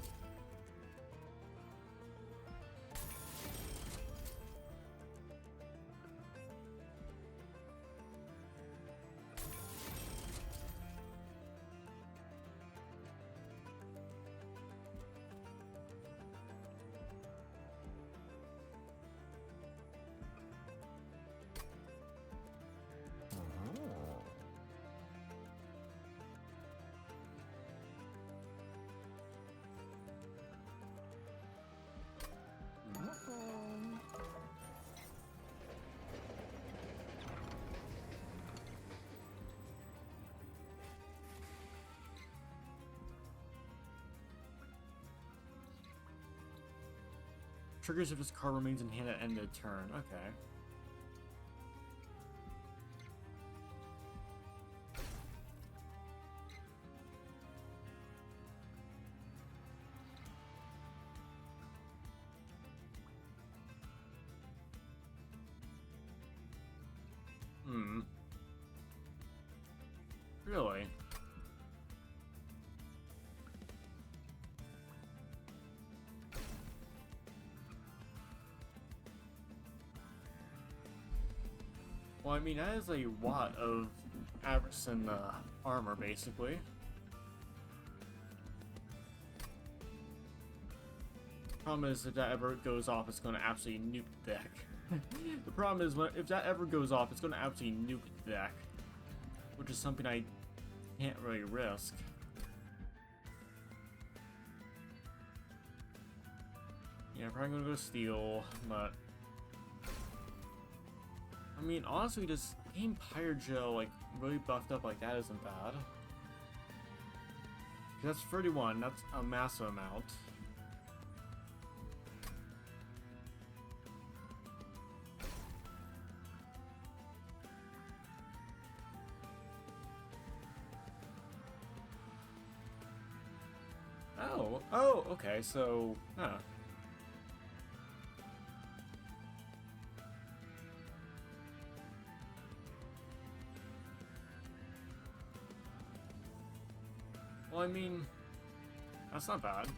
Triggers if this card remains in hand at end of turn. Okay. Really? Well, I mean, that is a lot of Averson armor, basically. Problem is, if that ever goes off, it's going to absolutely nuke the deck. The problem is, if that ever goes off, it's going to absolutely nuke the deck. Which is something I can't really risk. Yeah, probably going to go Steel, but... I mean, honestly, just getting Pyrojo, like, really buffed up like that isn't bad. That's 31. That's a massive amount. Oh, okay, so, huh. Well, I mean, that's not bad.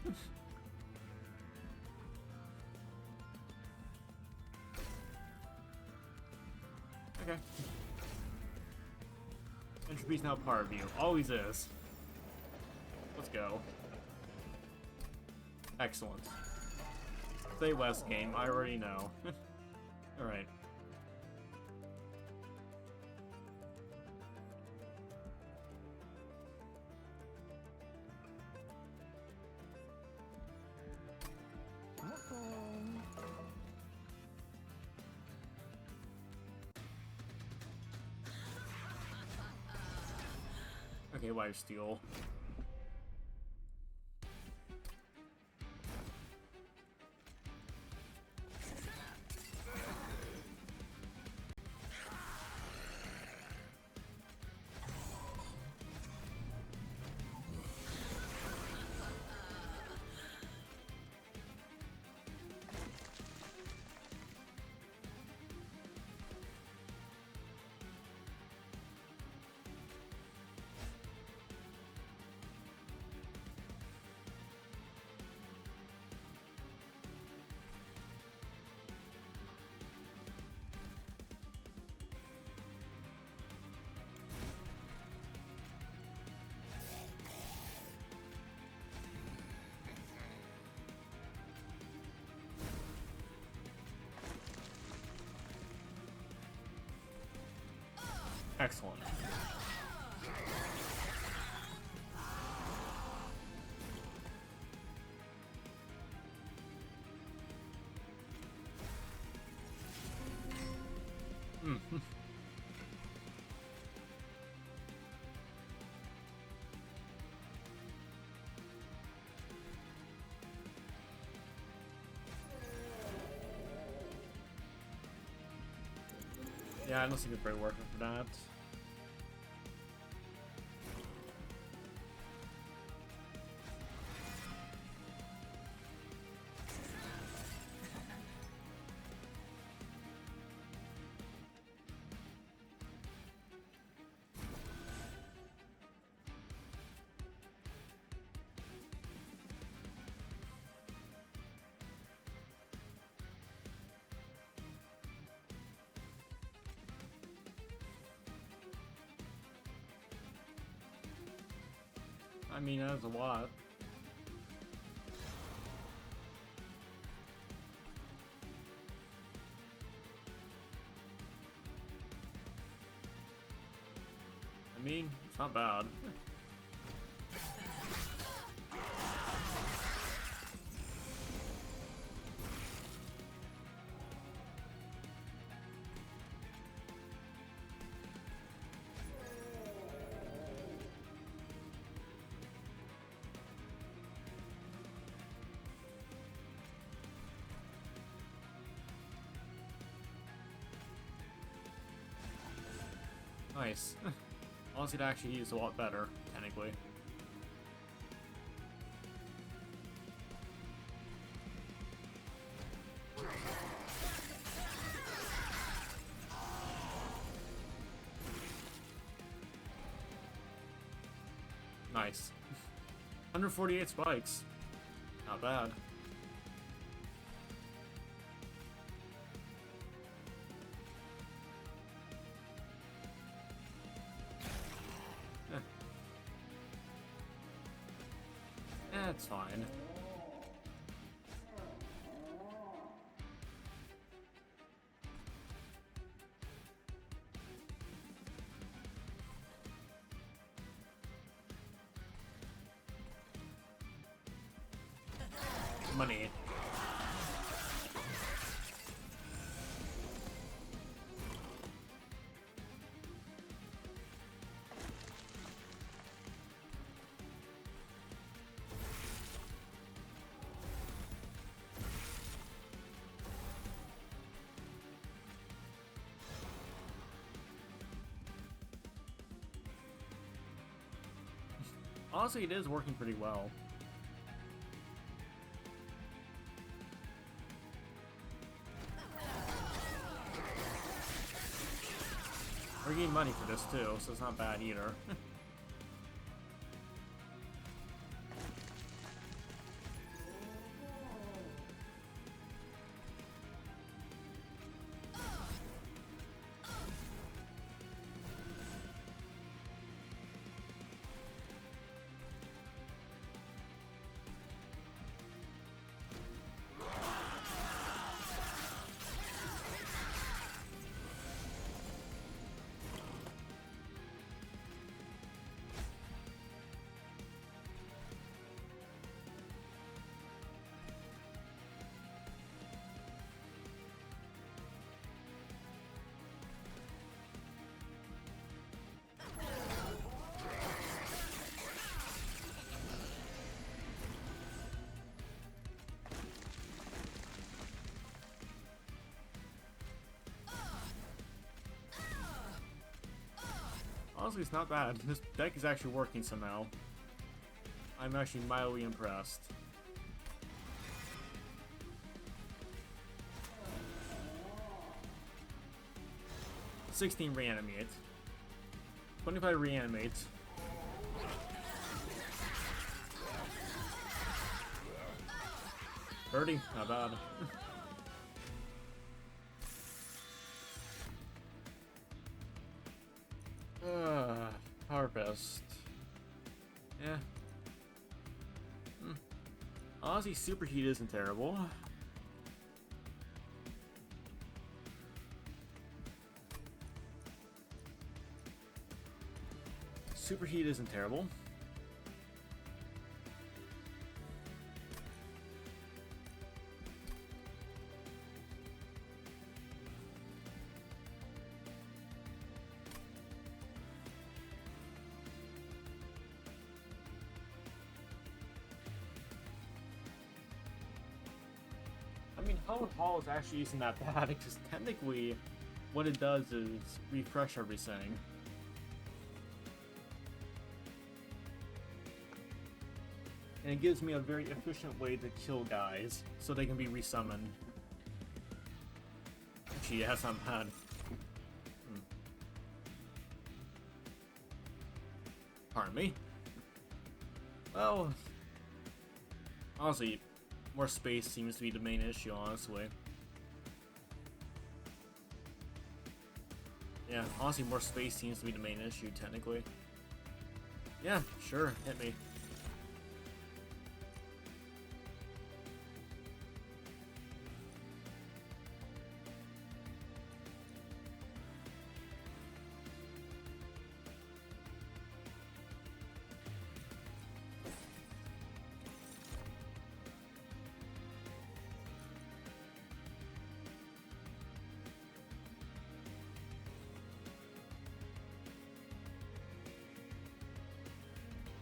Okay. Entropy's now part of you. Always is. Let's go. Excellent. Play West game, I already know. Alright. Okay, lifesteal. Excellent. Yeah, I don't see the break working for that. I mean, that's a lot. I mean, it's not bad. Nice. Honestly, it actually is a lot better, technically. Nice. 148 spikes. Not bad. That's fine. Money. Honestly, it is working pretty well. We're getting money for this too, so it's not bad either. Honestly, it's not bad. This deck is actually working somehow. I'm actually mildly impressed. 16 reanimate. 25 reanimate. $30, not bad. Harvest. Yeah. Honestly, Superheat isn't terrible. Superheat isn't terrible. I mean, Hell Hall is actually isn't that bad, because technically what it does is refresh everything. And it gives me a very efficient way to kill guys, so they can be resummoned. Actually, yeah, that's not bad. Pardon me? Well, honestly, more space seems to be the main issue, honestly. Yeah, honestly, more space seems to be the main issue, technically. Yeah, sure, hit me.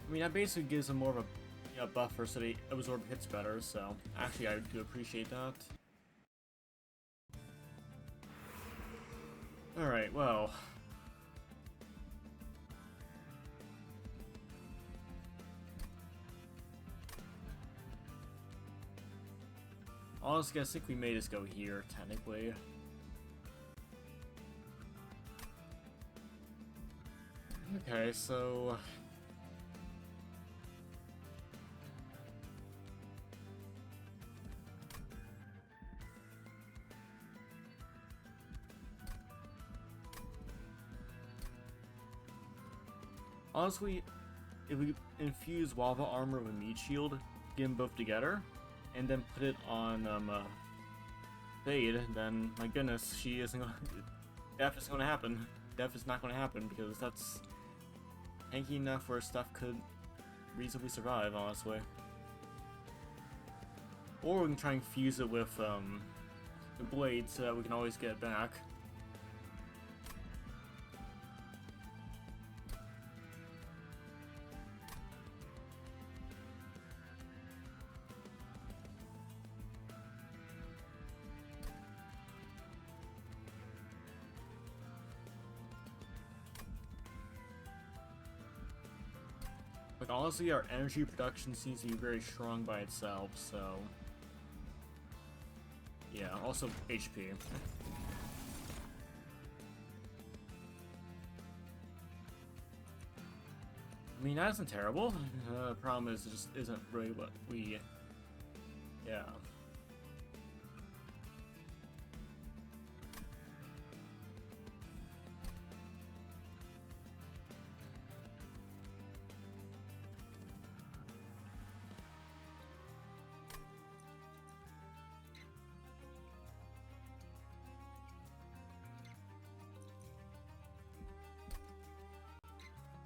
I mean, that basically gives them more of a buffer so they absorb hits better, so actually I do appreciate that. Alright, well. Honestly, I think we may just go here, technically. Okay, so... honestly, if we infuse Lava Armor with Meat Shield, get them both together, and then put it on Fade, then my goodness, she isn't gonna... Death is gonna happen. Death is not gonna happen because that's tanky enough where stuff could reasonably survive, honestly. Or we can try and fuse it with the blade so that we can always get it back. Like, honestly, our energy production seems to be very strong by itself, so... Yeah, also HP. I mean, that isn't terrible. The problem is, it just isn't really what we... Yeah.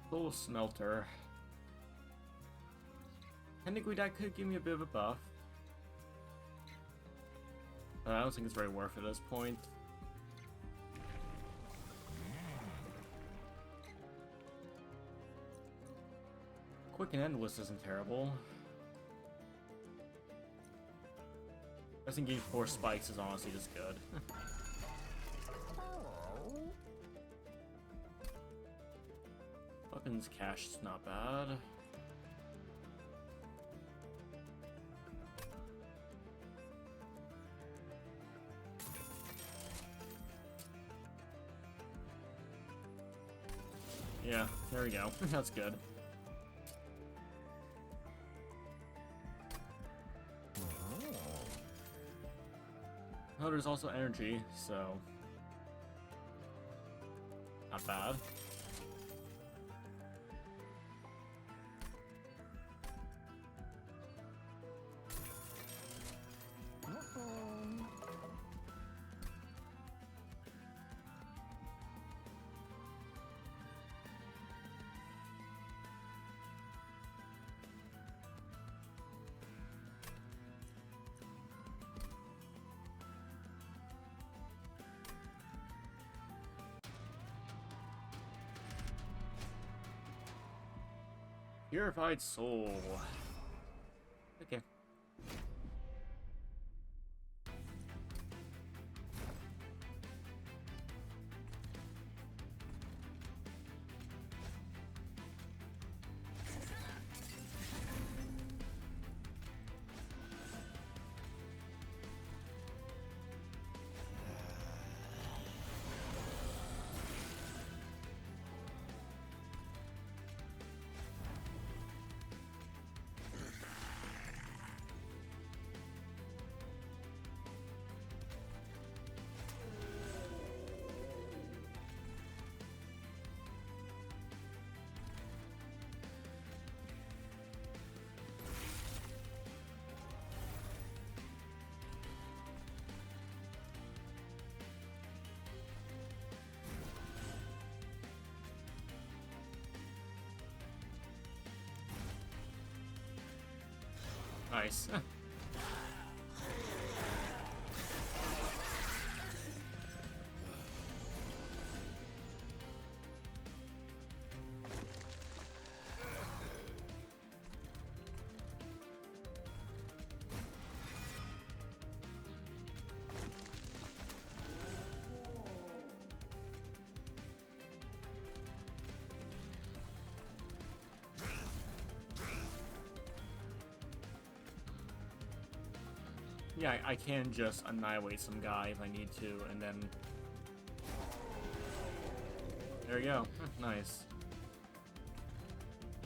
Full smelter. Technically, that could give me a bit of a buff. But I don't think it's very worth it at this point. Quick and Endless isn't terrible. I think getting 4 spikes is honestly just good. Weapons cache is not bad. Yeah, there we go. That's good. Oh, there's also energy, so... not bad. Purified soul. Okay. Nice. Yeah, I can just annihilate some guy if I need to, and then... there you go. Nice.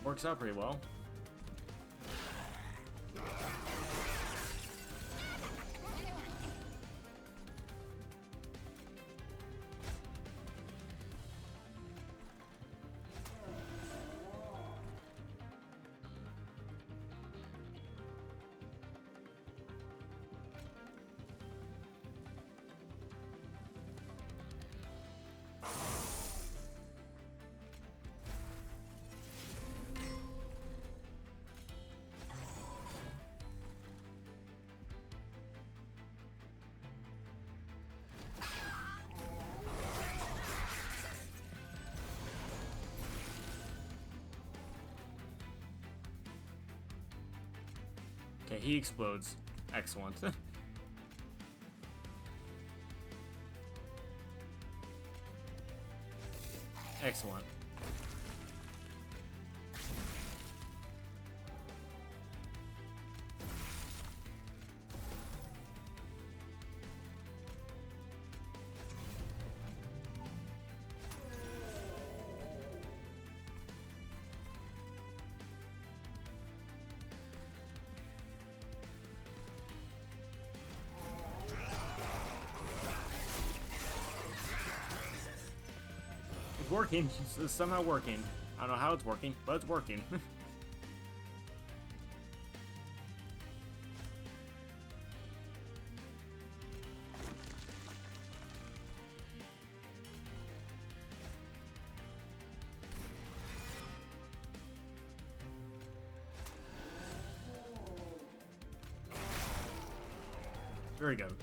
Works out pretty well. Okay, he explodes. Excellent. Excellent. It's working. It's somehow working. I don't know how it's working, but it's working. Very good.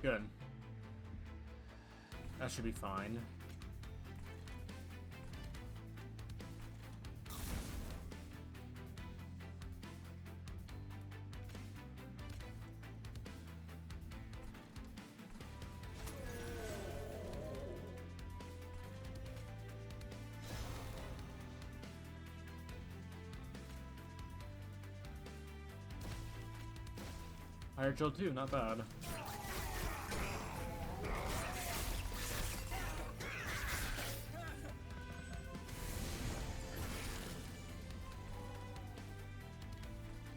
Good. That should be fine. Higher chill too, not bad.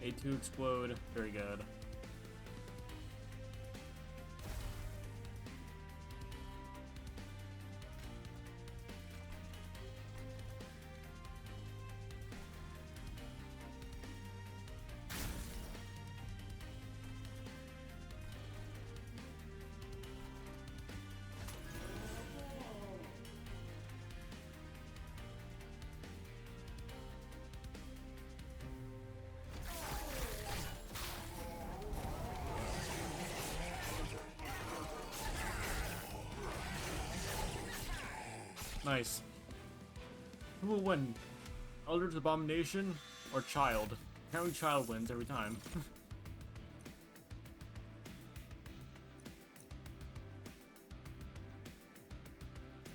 A2 explode, very good. Nice. Who will win? Eldritch Abomination or Child? Apparently Child wins every time.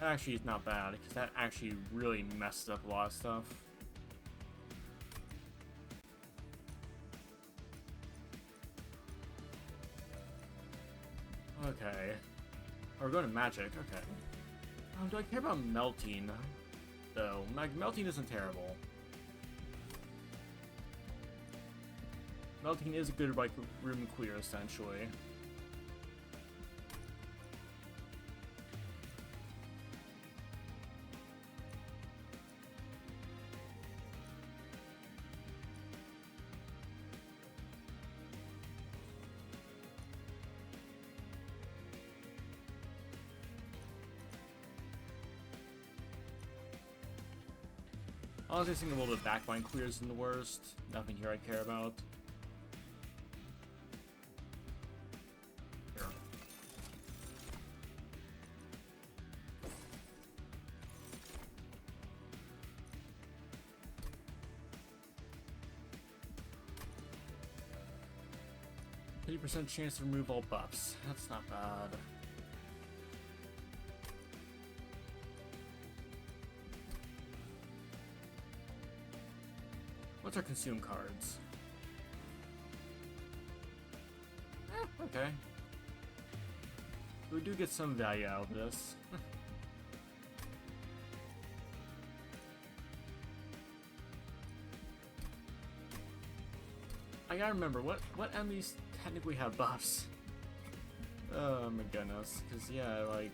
That actually is not bad, because that actually really messed up a lot of stuff. Okay. We're going to magic, okay. Do I care about melting? Though, melting isn't terrible. Melting is a good like room clear, essentially. Honestly, thinking a little bit backbind clears in the worst. Nothing here I care about. Here. %50 chance to remove all buffs. That's not bad. What's our consume cards? Okay. We do get some value out of this. I gotta remember, what enemies technically have buffs? Oh my goodness, because yeah, like...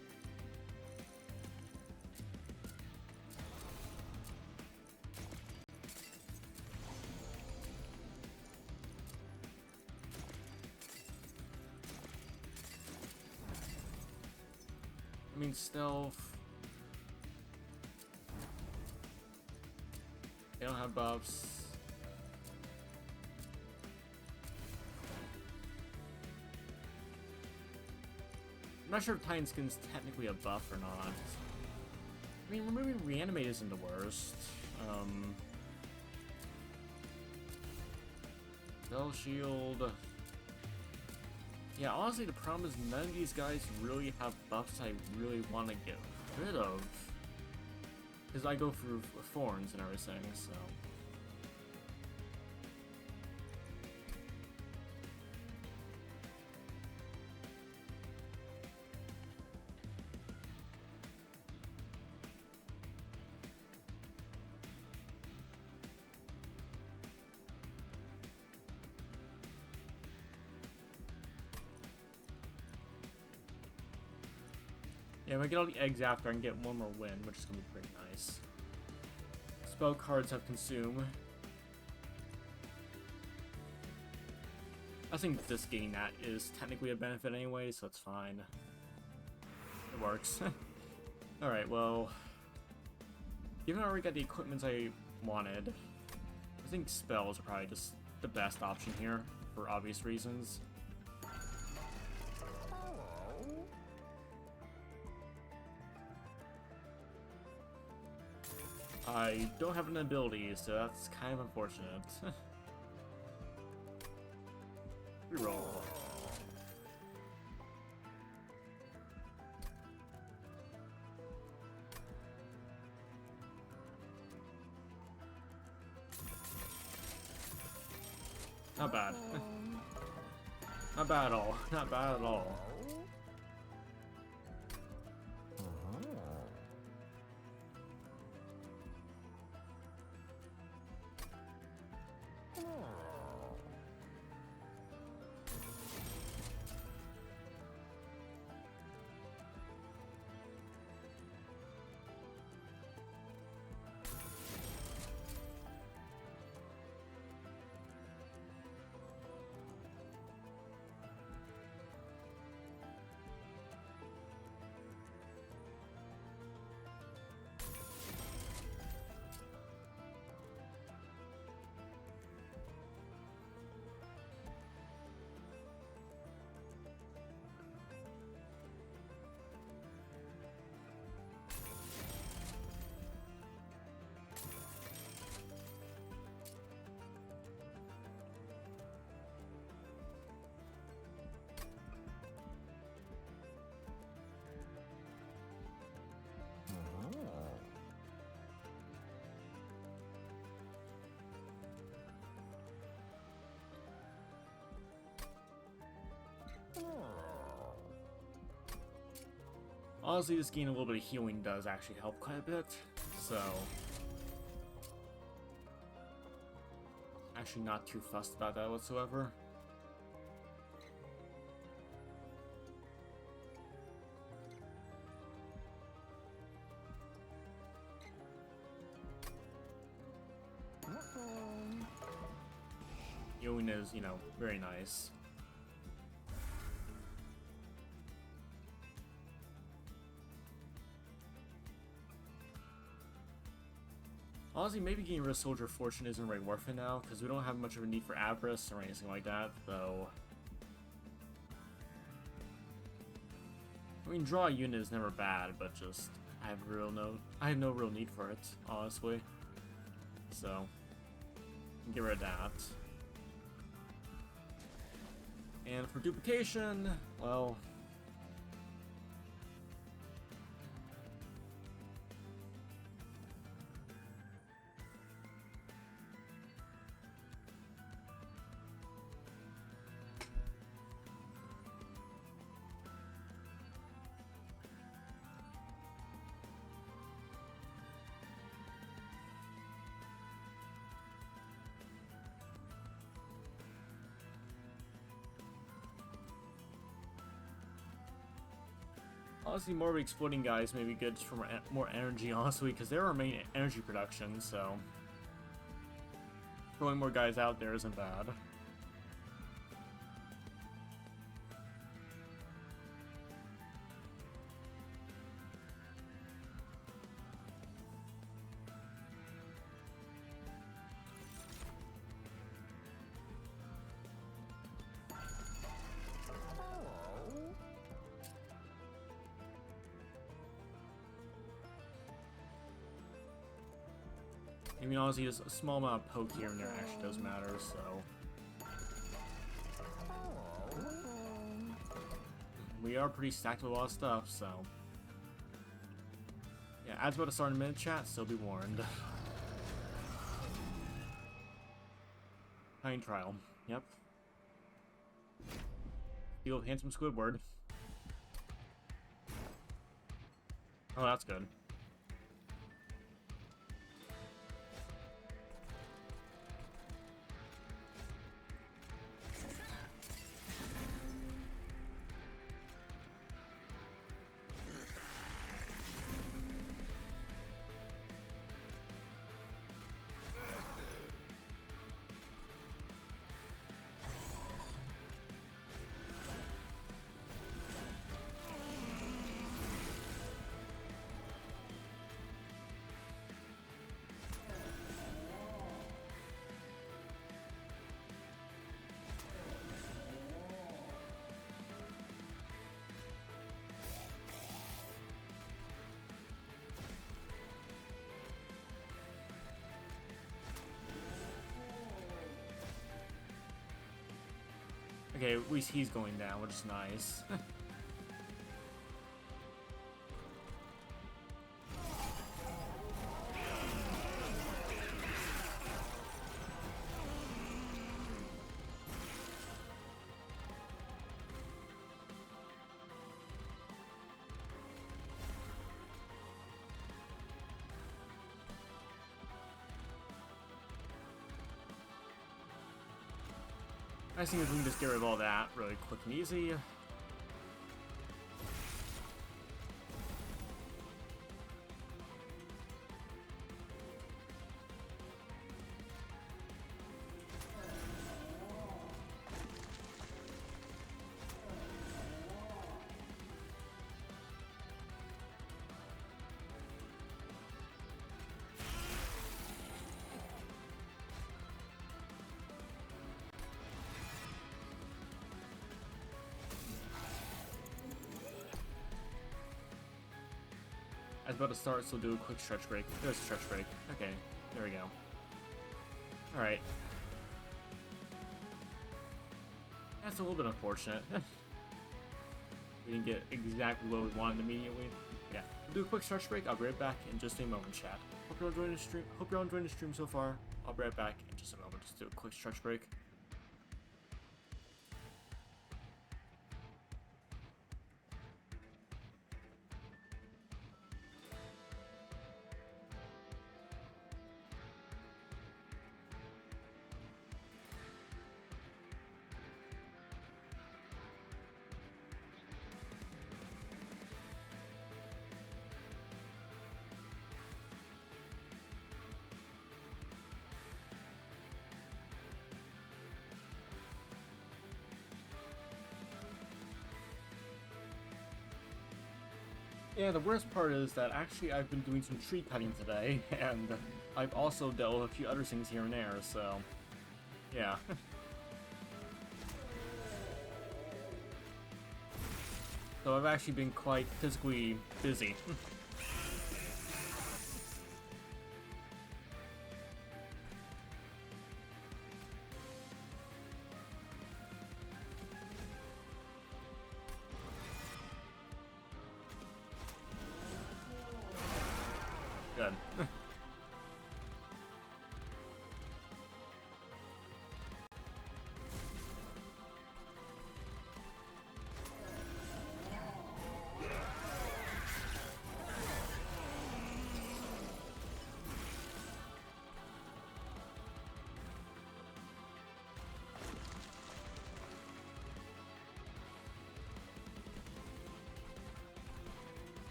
I mean, stealth. They don't have buffs. I'm not sure if Titan Skin's technically a buff or not. I mean, removing Reanimate isn't the worst. Spell Shield. Yeah, honestly, the problem is none of these guys really have buffs I really want to get rid of. Because I go through thorns and everything, so... Yeah, if I get all the eggs after, I can get one more win, which is going to be pretty nice. Spell cards have Consume. I think this getting that is technically a benefit anyway, so it's fine. It works. Alright, well... Given I already got the equipment I wanted, I think spells are probably just the best option here, for obvious reasons. I don't have an ability, so that's kind of unfortunate. Reroll. Not bad. Not bad at all. Not bad at all. Honestly, this gain a little bit of healing does actually help quite a bit, so... Actually not too fussed about that whatsoever. Healing is, you know, very nice. Honestly, maybe getting rid of Soldier of Fortune isn't really worth it now, because we don't have much of a need for Avarice or anything like that, though. I mean, draw a unit is never bad, but just I have no real need for it, honestly. So, get rid of that. And for duplication, well, honestly, more of the exploding guys may be good for more energy, honestly, because they're our main energy production, so throwing more guys out there isn't bad. I mean, honestly, just a small amount of poke here and there actually does matter, so... We are pretty stacked with a lot of stuff, so... Yeah, ad's about to start in a minute, chat, so be warned. Time trial. Yep. Field handsome Squidward. Oh, that's good. Okay, at least he's going down, which is nice. I think we can just get rid of all that really quick and easy. I was about to start, so do a quick stretch break. There's a stretch break. Okay, there we go. Alright. That's a little bit unfortunate. We didn't get exactly what we wanted immediately. Yeah, we'll do a quick stretch break. I'll be right back in just a moment, chat. Hope you're all enjoying the stream. Hope you're all enjoying the stream so far. I'll be right back in just a moment. Just do a quick stretch break. Yeah, the worst part is that actually I've been doing some tree cutting today, and I've also dealt with a few other things here and there, so... Yeah. So I've actually been quite physically busy. Good.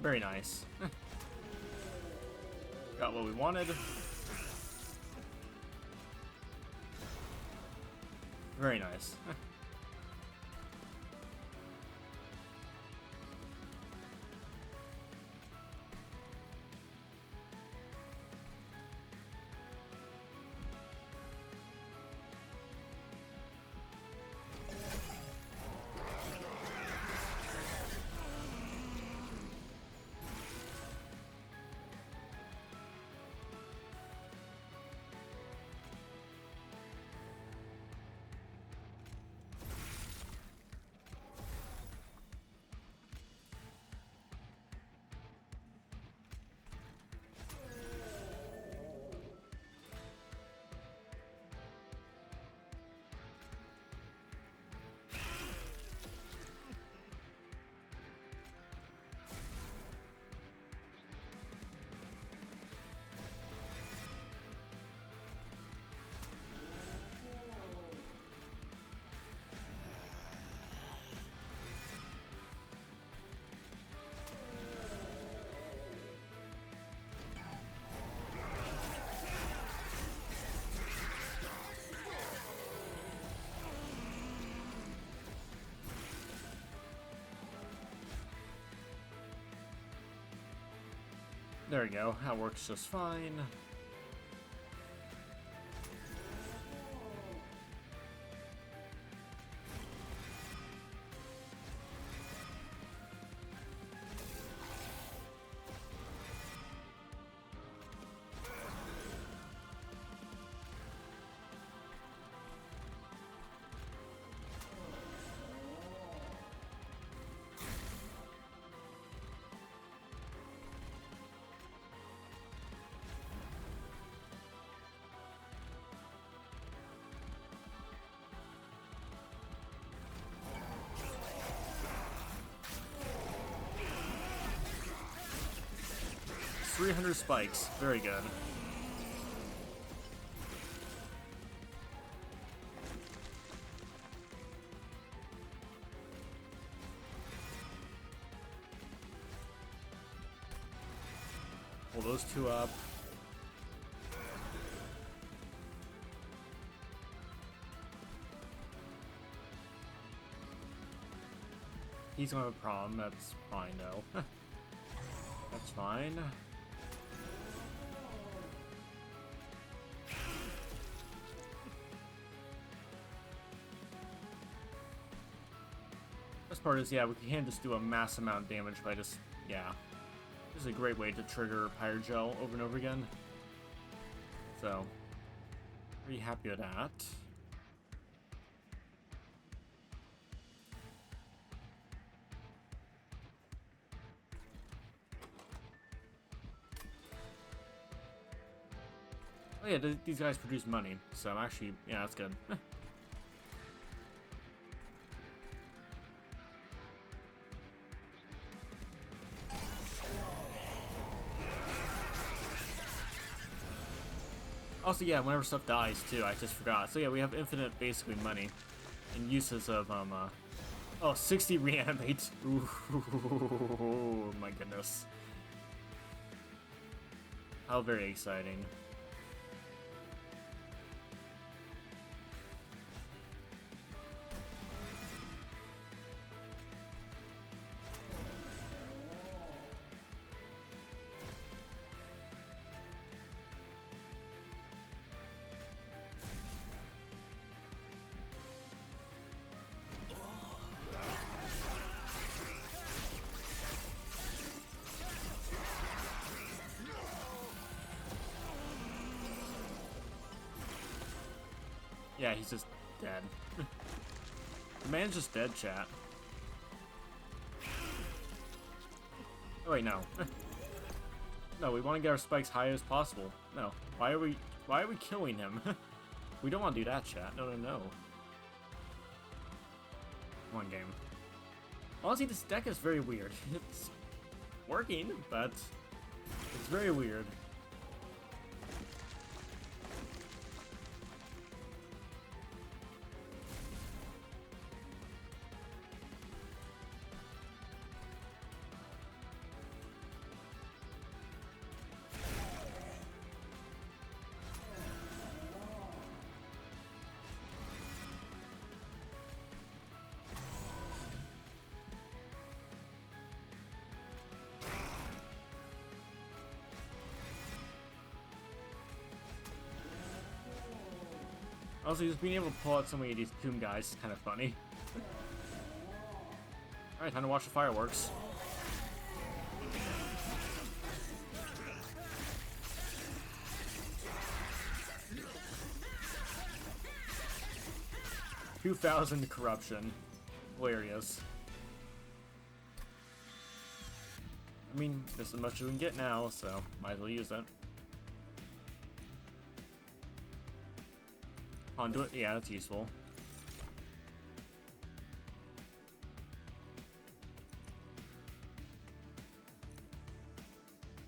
Very nice. Got what we wanted. Very nice. There we go. That works just fine. It's 300 spikes. Very good. Pull those two up. He's gonna have a problem. That's fine, though. That's fine. Best part is, yeah, we can just do a mass amount of damage by just, yeah. This is a great way to trigger Pyrogel over and over again. So, pretty happy with that. Oh yeah, these guys produce money, so actually, yeah, that's good. Also, yeah, whenever stuff dies, too, I just forgot. So yeah, we have infinite, basically, money. And uses of, oh, 60 reanimate. Ooh, my goodness. How very exciting. Yeah, he's just dead. The man's just dead, chat. Oh wait, no. No, we want to get our spikes high as possible. No. Why are we killing him? We don't want to do that, chat. No, no, no. One game. Honestly, this deck is very weird. It's working, but it's very weird. Also, just being able to pull out so many of these Tomb guys is kind of funny. Alright, time to watch the fireworks. $2,000 corruption. Hilarious. I mean, this is as much as we can get now, so might as well use it. Conduit, yeah, that's useful.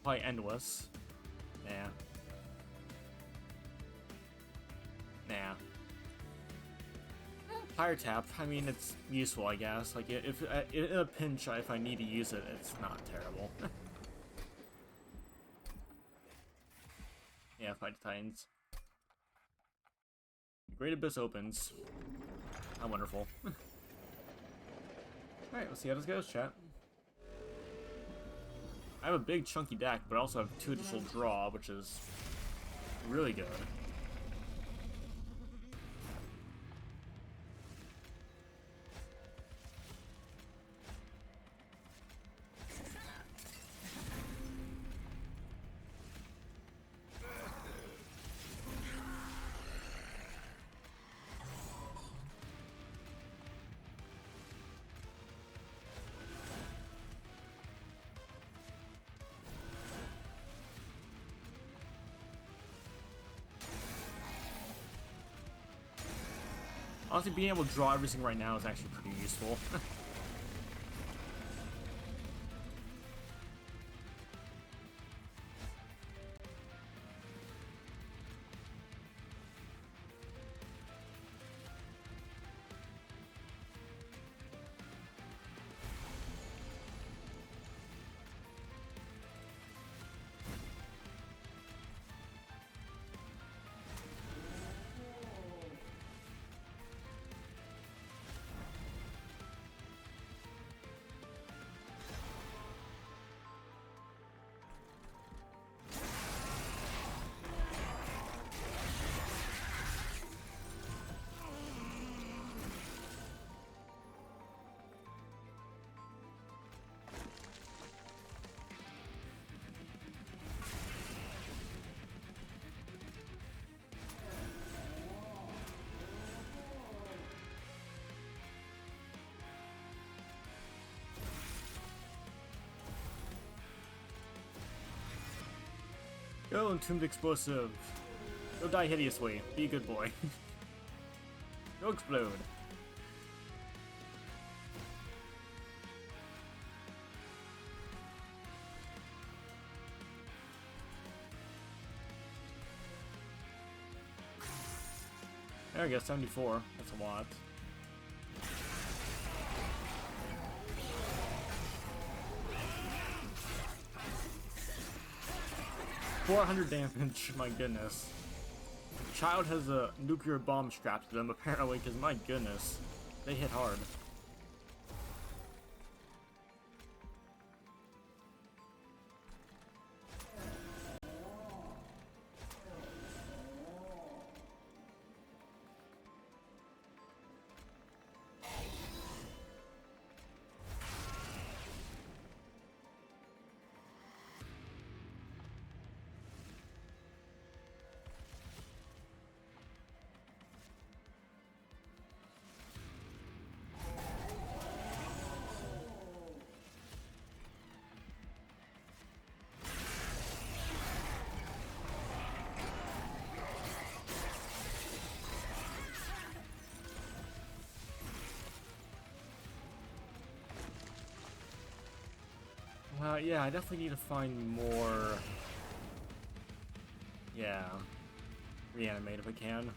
Probably endless. Nah. Nah. Fire tap, I mean, it's useful, I guess. Like, if in a pinch, if I need to use it, it's not terrible. Yeah, fight the Titans. Great Abyss opens. How wonderful. Alright, let's see how this goes, chat. have a big chunky deck, but I also have 2 additional draw, which is really good. Honestly, being able to draw everything right now is actually pretty useful. Go, Entombed Explosive. Go die hideously. Be a good boy. Go explode. There we go, 74. That's a lot. $400 damage, my goodness. Child has a nuclear bomb strapped to them, apparently, because my goodness, they hit hard. Yeah, I definitely need to find more... Yeah. Reanimate if I can.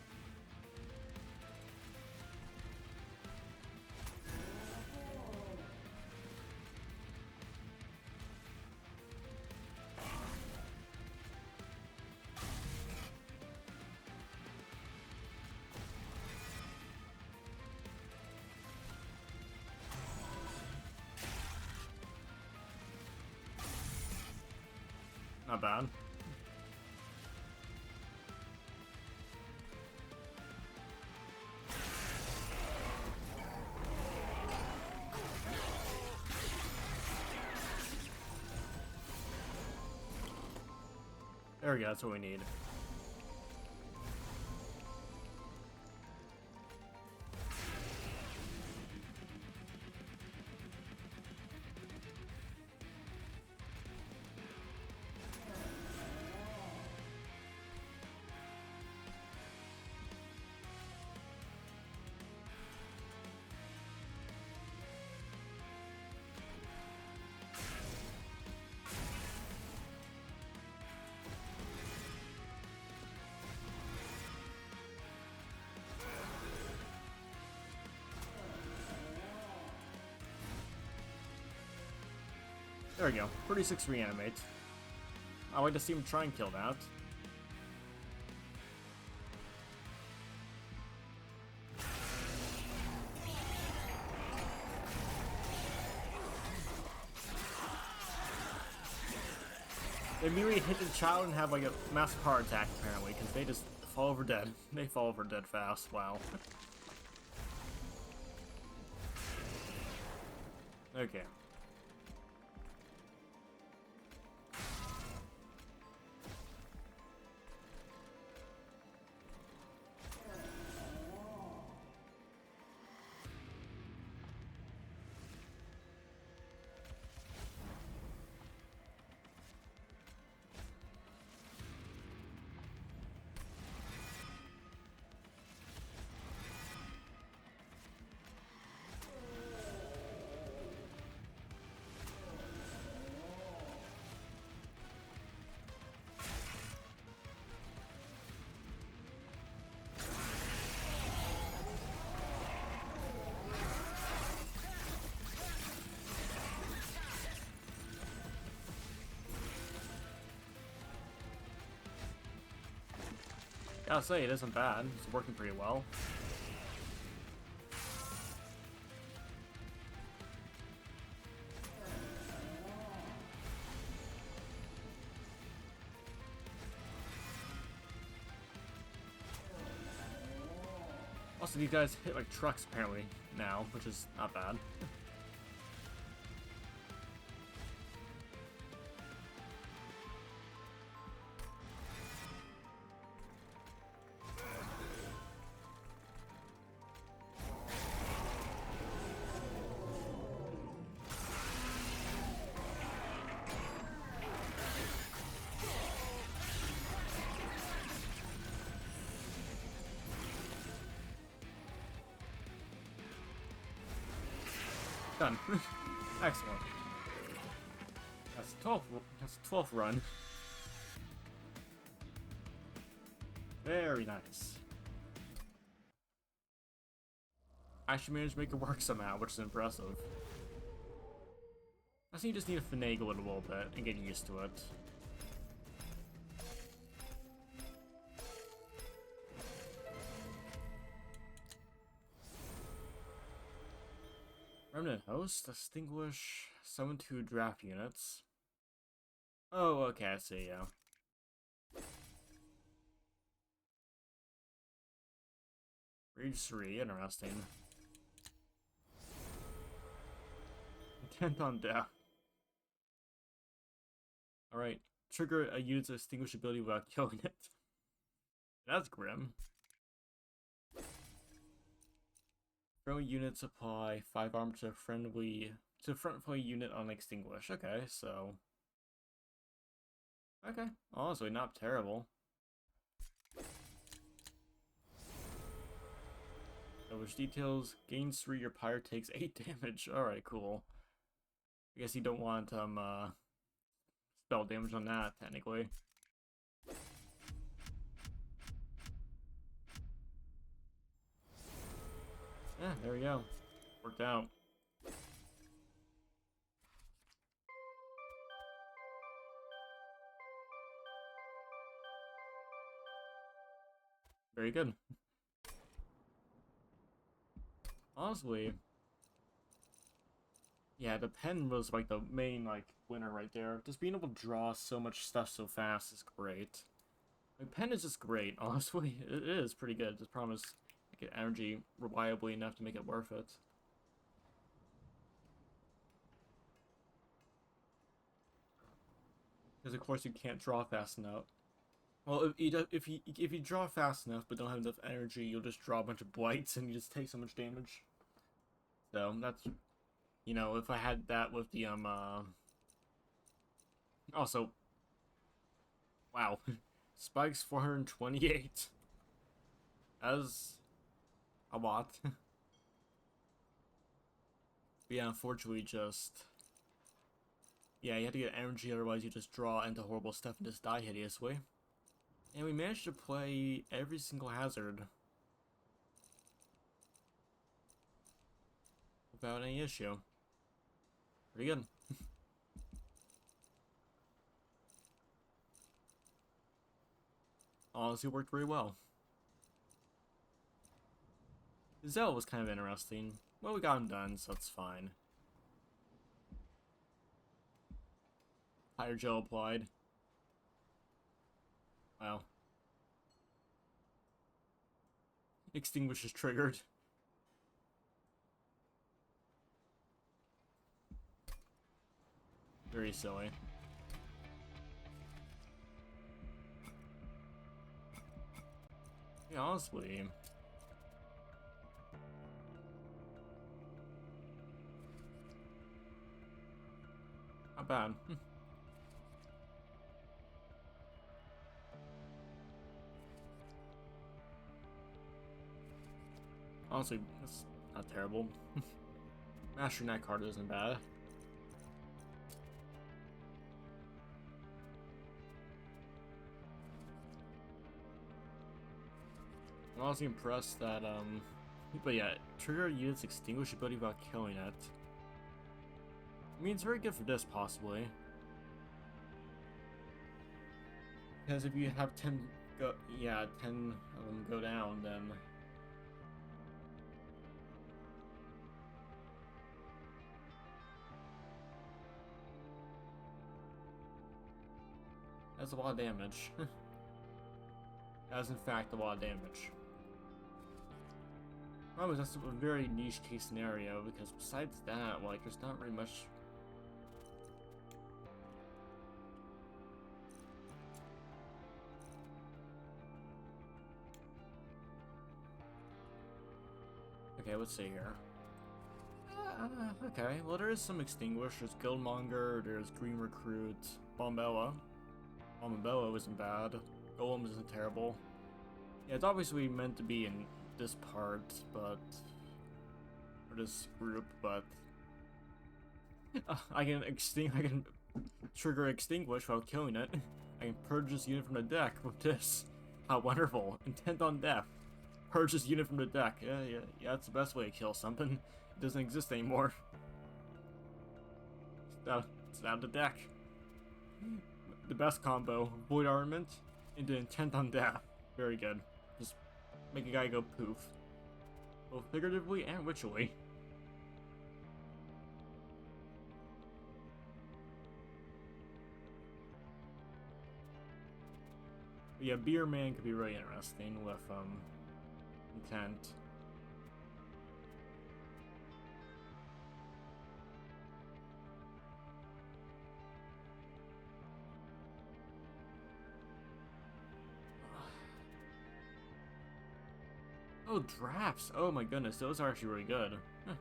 Not bad. There we go, that's what we need. There we go. 36 reanimate. I'd like to see him try and kill that. They immediately hit the child and have like a massive heart attack apparently, because they just fall over dead. They fall over dead fast. Wow. Okay. Gotta say, it isn't bad. It's working pretty well. Also, these guys hit like trucks apparently now, which is not bad. Done. Excellent. That's 12th. That's 12th run. Very nice. Actually managed to make it work somehow, which is impressive. I think you just need to finagle it a little bit and get used to it. Remnant host, extinguish, summon 2 draft units. Oh, okay, I see, yeah. Rage 3, interesting. Intent on death. Alright, trigger a unit's extinguishability without killing it. That's grim. Friendly units apply 5 armor to friendly unit on extinguish. Okay, so okay, honestly not terrible. So which details gains 3, your pyre takes 8 damage. Alright, cool. I guess you don't want spell damage on that technically. Yeah, there we go. Worked out. Very good. Honestly, yeah, the pen was like the main like winner right there. Just being able to draw so much stuff so fast is great. Like pen is just great, honestly. It is pretty good. Just promise get energy reliably enough to make it worth it. Because of course you can't draw fast enough. Well, if you draw fast enough but don't have enough energy, you'll just draw a bunch of blights and you just take so much damage. So that's, you know, if I had that with the also, wow, Spike's 428. That's a lot. But yeah, unfortunately, just yeah, you have to get energy, otherwise you just draw into horrible stuff and just die hideously. And we managed to play every single hazard without any issue. Pretty good. Honestly, worked very well. Zell was kind of interesting. Well, we got him done, so it's fine. Hydrogel applied. Wow. Extinguish is triggered. Very silly. Yeah, honestly. Not bad. Honestly, that's not terrible. Master Knight card isn't bad. I'm honestly impressed that, but yeah, trigger units extinguish ability without killing it. I mean, it's very good for this, possibly. Because if you have 10 go, yeah, 10 of them go down, then... That's a lot of damage. That is, in fact, a lot of damage. Problem is, that's a very niche case scenario, because besides that, like, there's not really much... Okay, let's see here. Okay, well, there is some Extinguish. There's Guildmonger, there's Green Recruit, Bombella. Bombella isn't bad. Golem isn't terrible. Yeah, it's obviously meant to be in this part, but... or this group, but... I can trigger Extinguish while killing it. I can purge this unit from the deck with this. How wonderful. Intent on death. Purge this unit from the deck. Yeah, that's the best way to kill something. It doesn't exist anymore. It's out of the deck. The best combo. Void Armament into Intent on Death. Very good. Just make a guy go poof. Both figuratively and literally. But yeah, Beer Man could be really interesting with Intent. Oh, drafts! Oh my goodness, those are actually really good. Huh.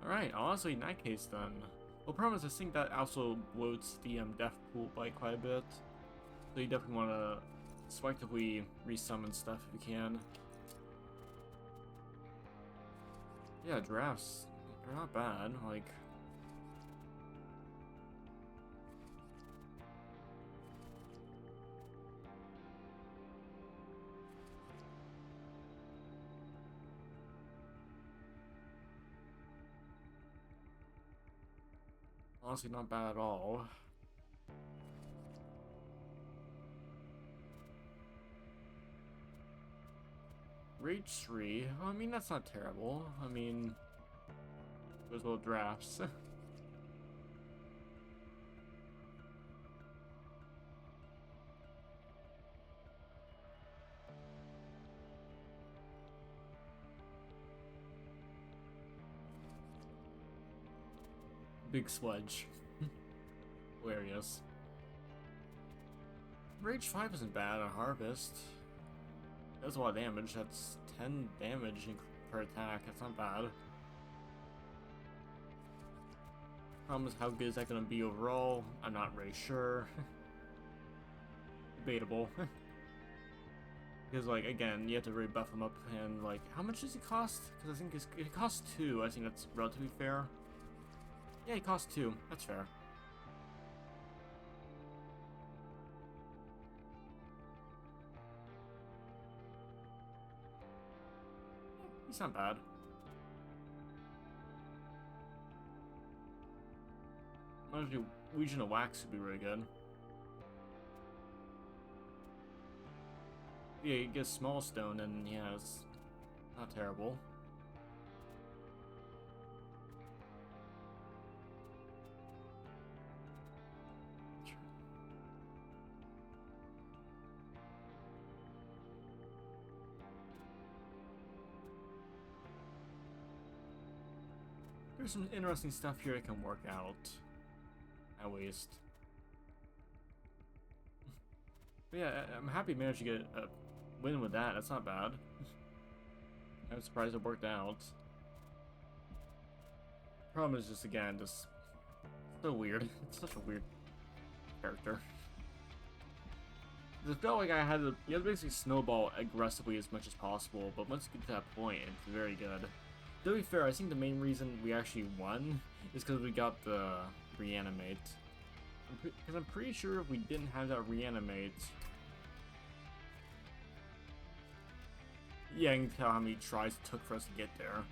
Alright, honestly, in that case then... Well, promise, I think that also bloats the death pool by quite a bit. So you definitely want to selectively resummon stuff if you can. Yeah, drafts, they're not bad, like... Honestly, not bad at all. Rage 3, well, I mean, that's not terrible. I mean, those little drafts. Big Sledge. Hilarious. Rage 5 isn't bad on Harvest. That's a lot of damage. That's 10 damage per attack. That's not bad. Problem is, how good is that going to be overall? I'm not really sure. Debatable. Because, like, again, you have to really buff him up, and, like, how much does he cost? Because I think it costs 2. I think that's relatively fair. Yeah, he costs 2. That's fair. He's not bad. Honestly, Legion of Wax would be really good. Yeah, you get Small Stone, and yeah, it's not terrible. There's some interesting stuff here I can work out, at least. But yeah, I'm happy I managed to get a win with that. That's not bad. I'm surprised it worked out. Problem is just, again, just so weird. It's such a weird character. It felt like I had to, you had to basically snowball aggressively as much as possible, but once you get to that point, it's very good. To be fair, I think the main reason we actually won is because we got the reanimate. Because I'm pretty sure if we didn't have that reanimate... Yeah, you can tell how many tries it took for us to get there.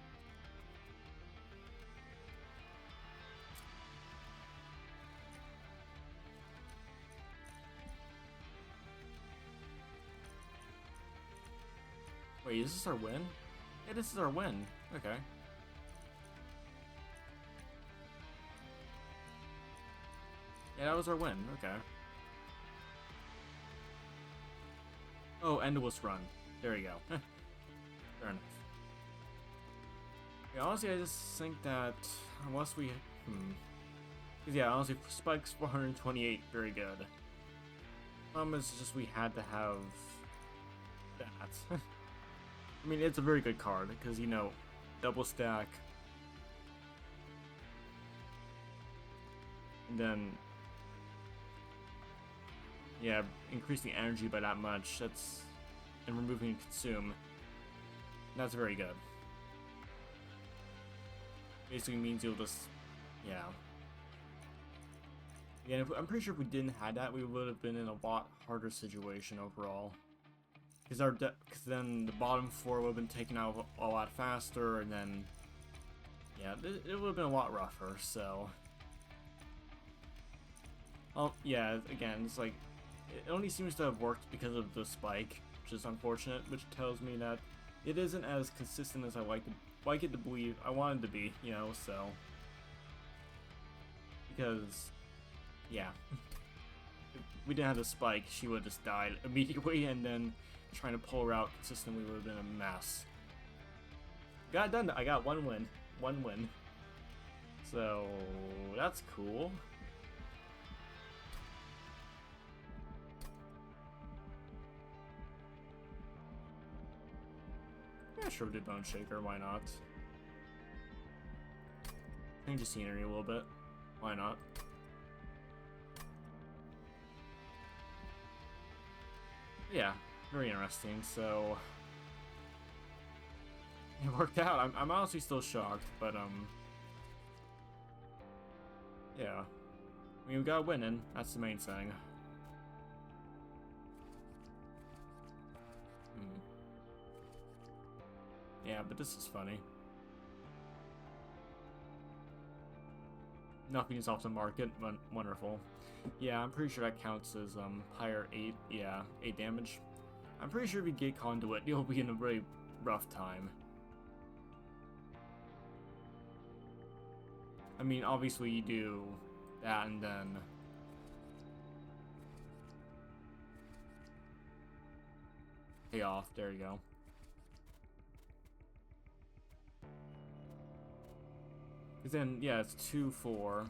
Wait, is this our win? Yeah, this is our win. Okay. Yeah, that was our win. Okay. Oh, endless run. There you go. Fair enough. Yeah, honestly, I just think that unless we... Because yeah, honestly, Spike's 428, very good. Problem is just we had to have that. I mean, it's a very good card, because, you know, double stack. And then, yeah, increase the energy by that much, that's, and removing consume, that's very good. Basically means you'll just, yeah. Again, I'm pretty sure if we didn't have that, we would have been in a lot harder situation overall. Because then the bottom four would have been taken out a lot faster, and then, yeah, it would have been a lot rougher, so. Oh, yeah, again, it's like, it only seems to have worked because of the spike, which is unfortunate, which tells me that it isn't as consistent as I like it to believe, I wanted to be, you know, so. Because, yeah. If we didn't have the spike, she would have just died immediately, and then trying to pull her out consistently would have been a mess. Got it done. I got one win. One win. So, that's cool. Yeah, sure, we did Bone Shaker. Why not? Change the scenery a little bit. Why not? Yeah, very interesting. So it worked out. I'm honestly still shocked, but yeah. I mean, we got winning. That's the main thing. Yeah, but this is funny. Nothing is off the market. Wonderful. Yeah, I'm pretty sure that counts as higher 8. Yeah, 8 damage. I'm pretty sure if you get Conduit, you'll be in a very rough time. I mean, obviously you do that and then pay off. There you go. Because then, yeah, it's 2-4.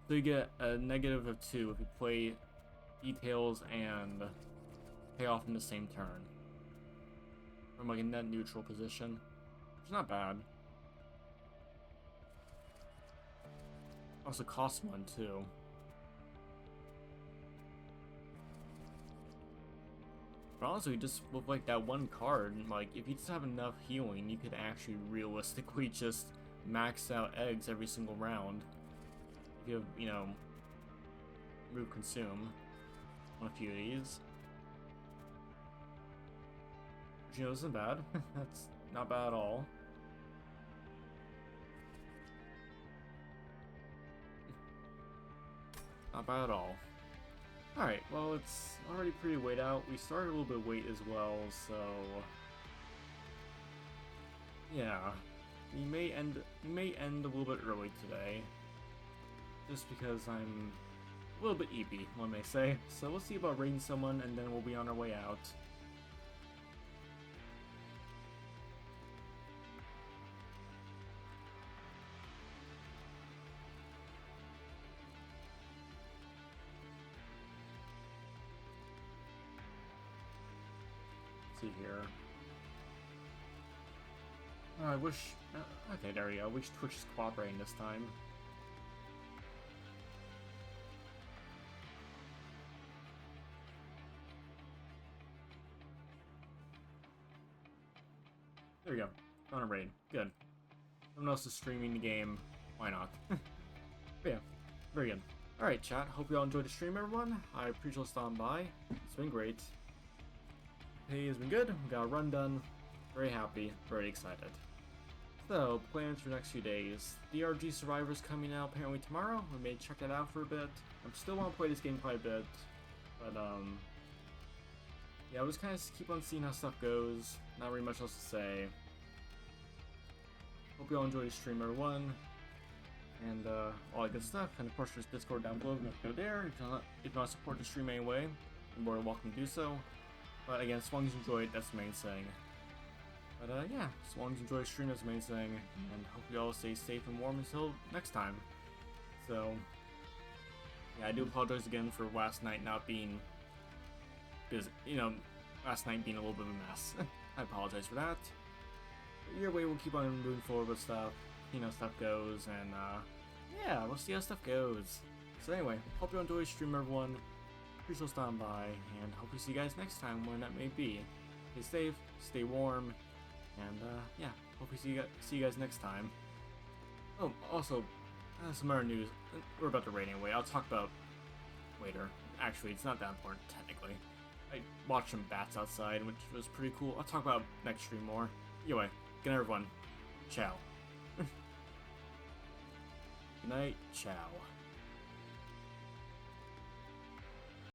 So you get a negative of 2 if you play details and pay off in the same turn. From like a net neutral position. Which is not bad. Also costs 1 too. But honestly, just with like that one card, like if you just have enough healing, you could actually realistically just max out eggs every single round. If you have, you know, remove consume on a few of these. Which, you know, isn't bad. That's not bad at all. Not bad at all. Alright, well, it's already pretty late out. We started a little bit late as well, so... yeah. We may end a little bit early today. Just because I'm a little bit eepy, one may say. So we'll see about raiding someone, and then we'll be on our way out. Let's see here. Oh, I wish... okay, there we go. I wish Twitch is cooperating this time. There we go. On a raid. Good. Someone else is streaming the game. Why not? But yeah, very good. Alright, chat. Hope you all enjoyed the stream, everyone. I appreciate you stopping by. It's been great. Pay has been good. We got a run done. Very happy. Very excited. So, plans for the next few days. DRG Survivor's coming out apparently tomorrow. We may check that out for a bit. I still want to play this game quite a bit. But, yeah, I'll just kind of keep on seeing how stuff goes. Not really much else to say. Hope you all enjoyed the stream, everyone. And all that good stuff. And of course, there's Discord down below. You can go there. If you want to support the stream anyway, you're more than welcome to do so. But again, as long as you enjoy it, that's the main thing. But yeah, as long as you enjoy the stream, that's the main thing. And hope you all stay safe and warm until next time. So, yeah, I do apologize again for last night not being... because, you know, last night being a little bit of a mess. I apologize for that. But either way, we'll keep on moving forward with stuff. You know, stuff goes, and yeah, we'll see how stuff goes. So anyway, hope you enjoy the stream, everyone. Appreciate you stopping by, and hope to see you guys next time, when that may be. Stay safe, stay warm, and yeah, hope we see you guys next time. Oh, also, some other news. We're about to raid anyway. I'll talk about later. Actually, it's not that important technically. I watched some bats outside, which was pretty cool. I'll talk about next stream more. Anyway, good night, everyone. Ciao. Good night. Ciao.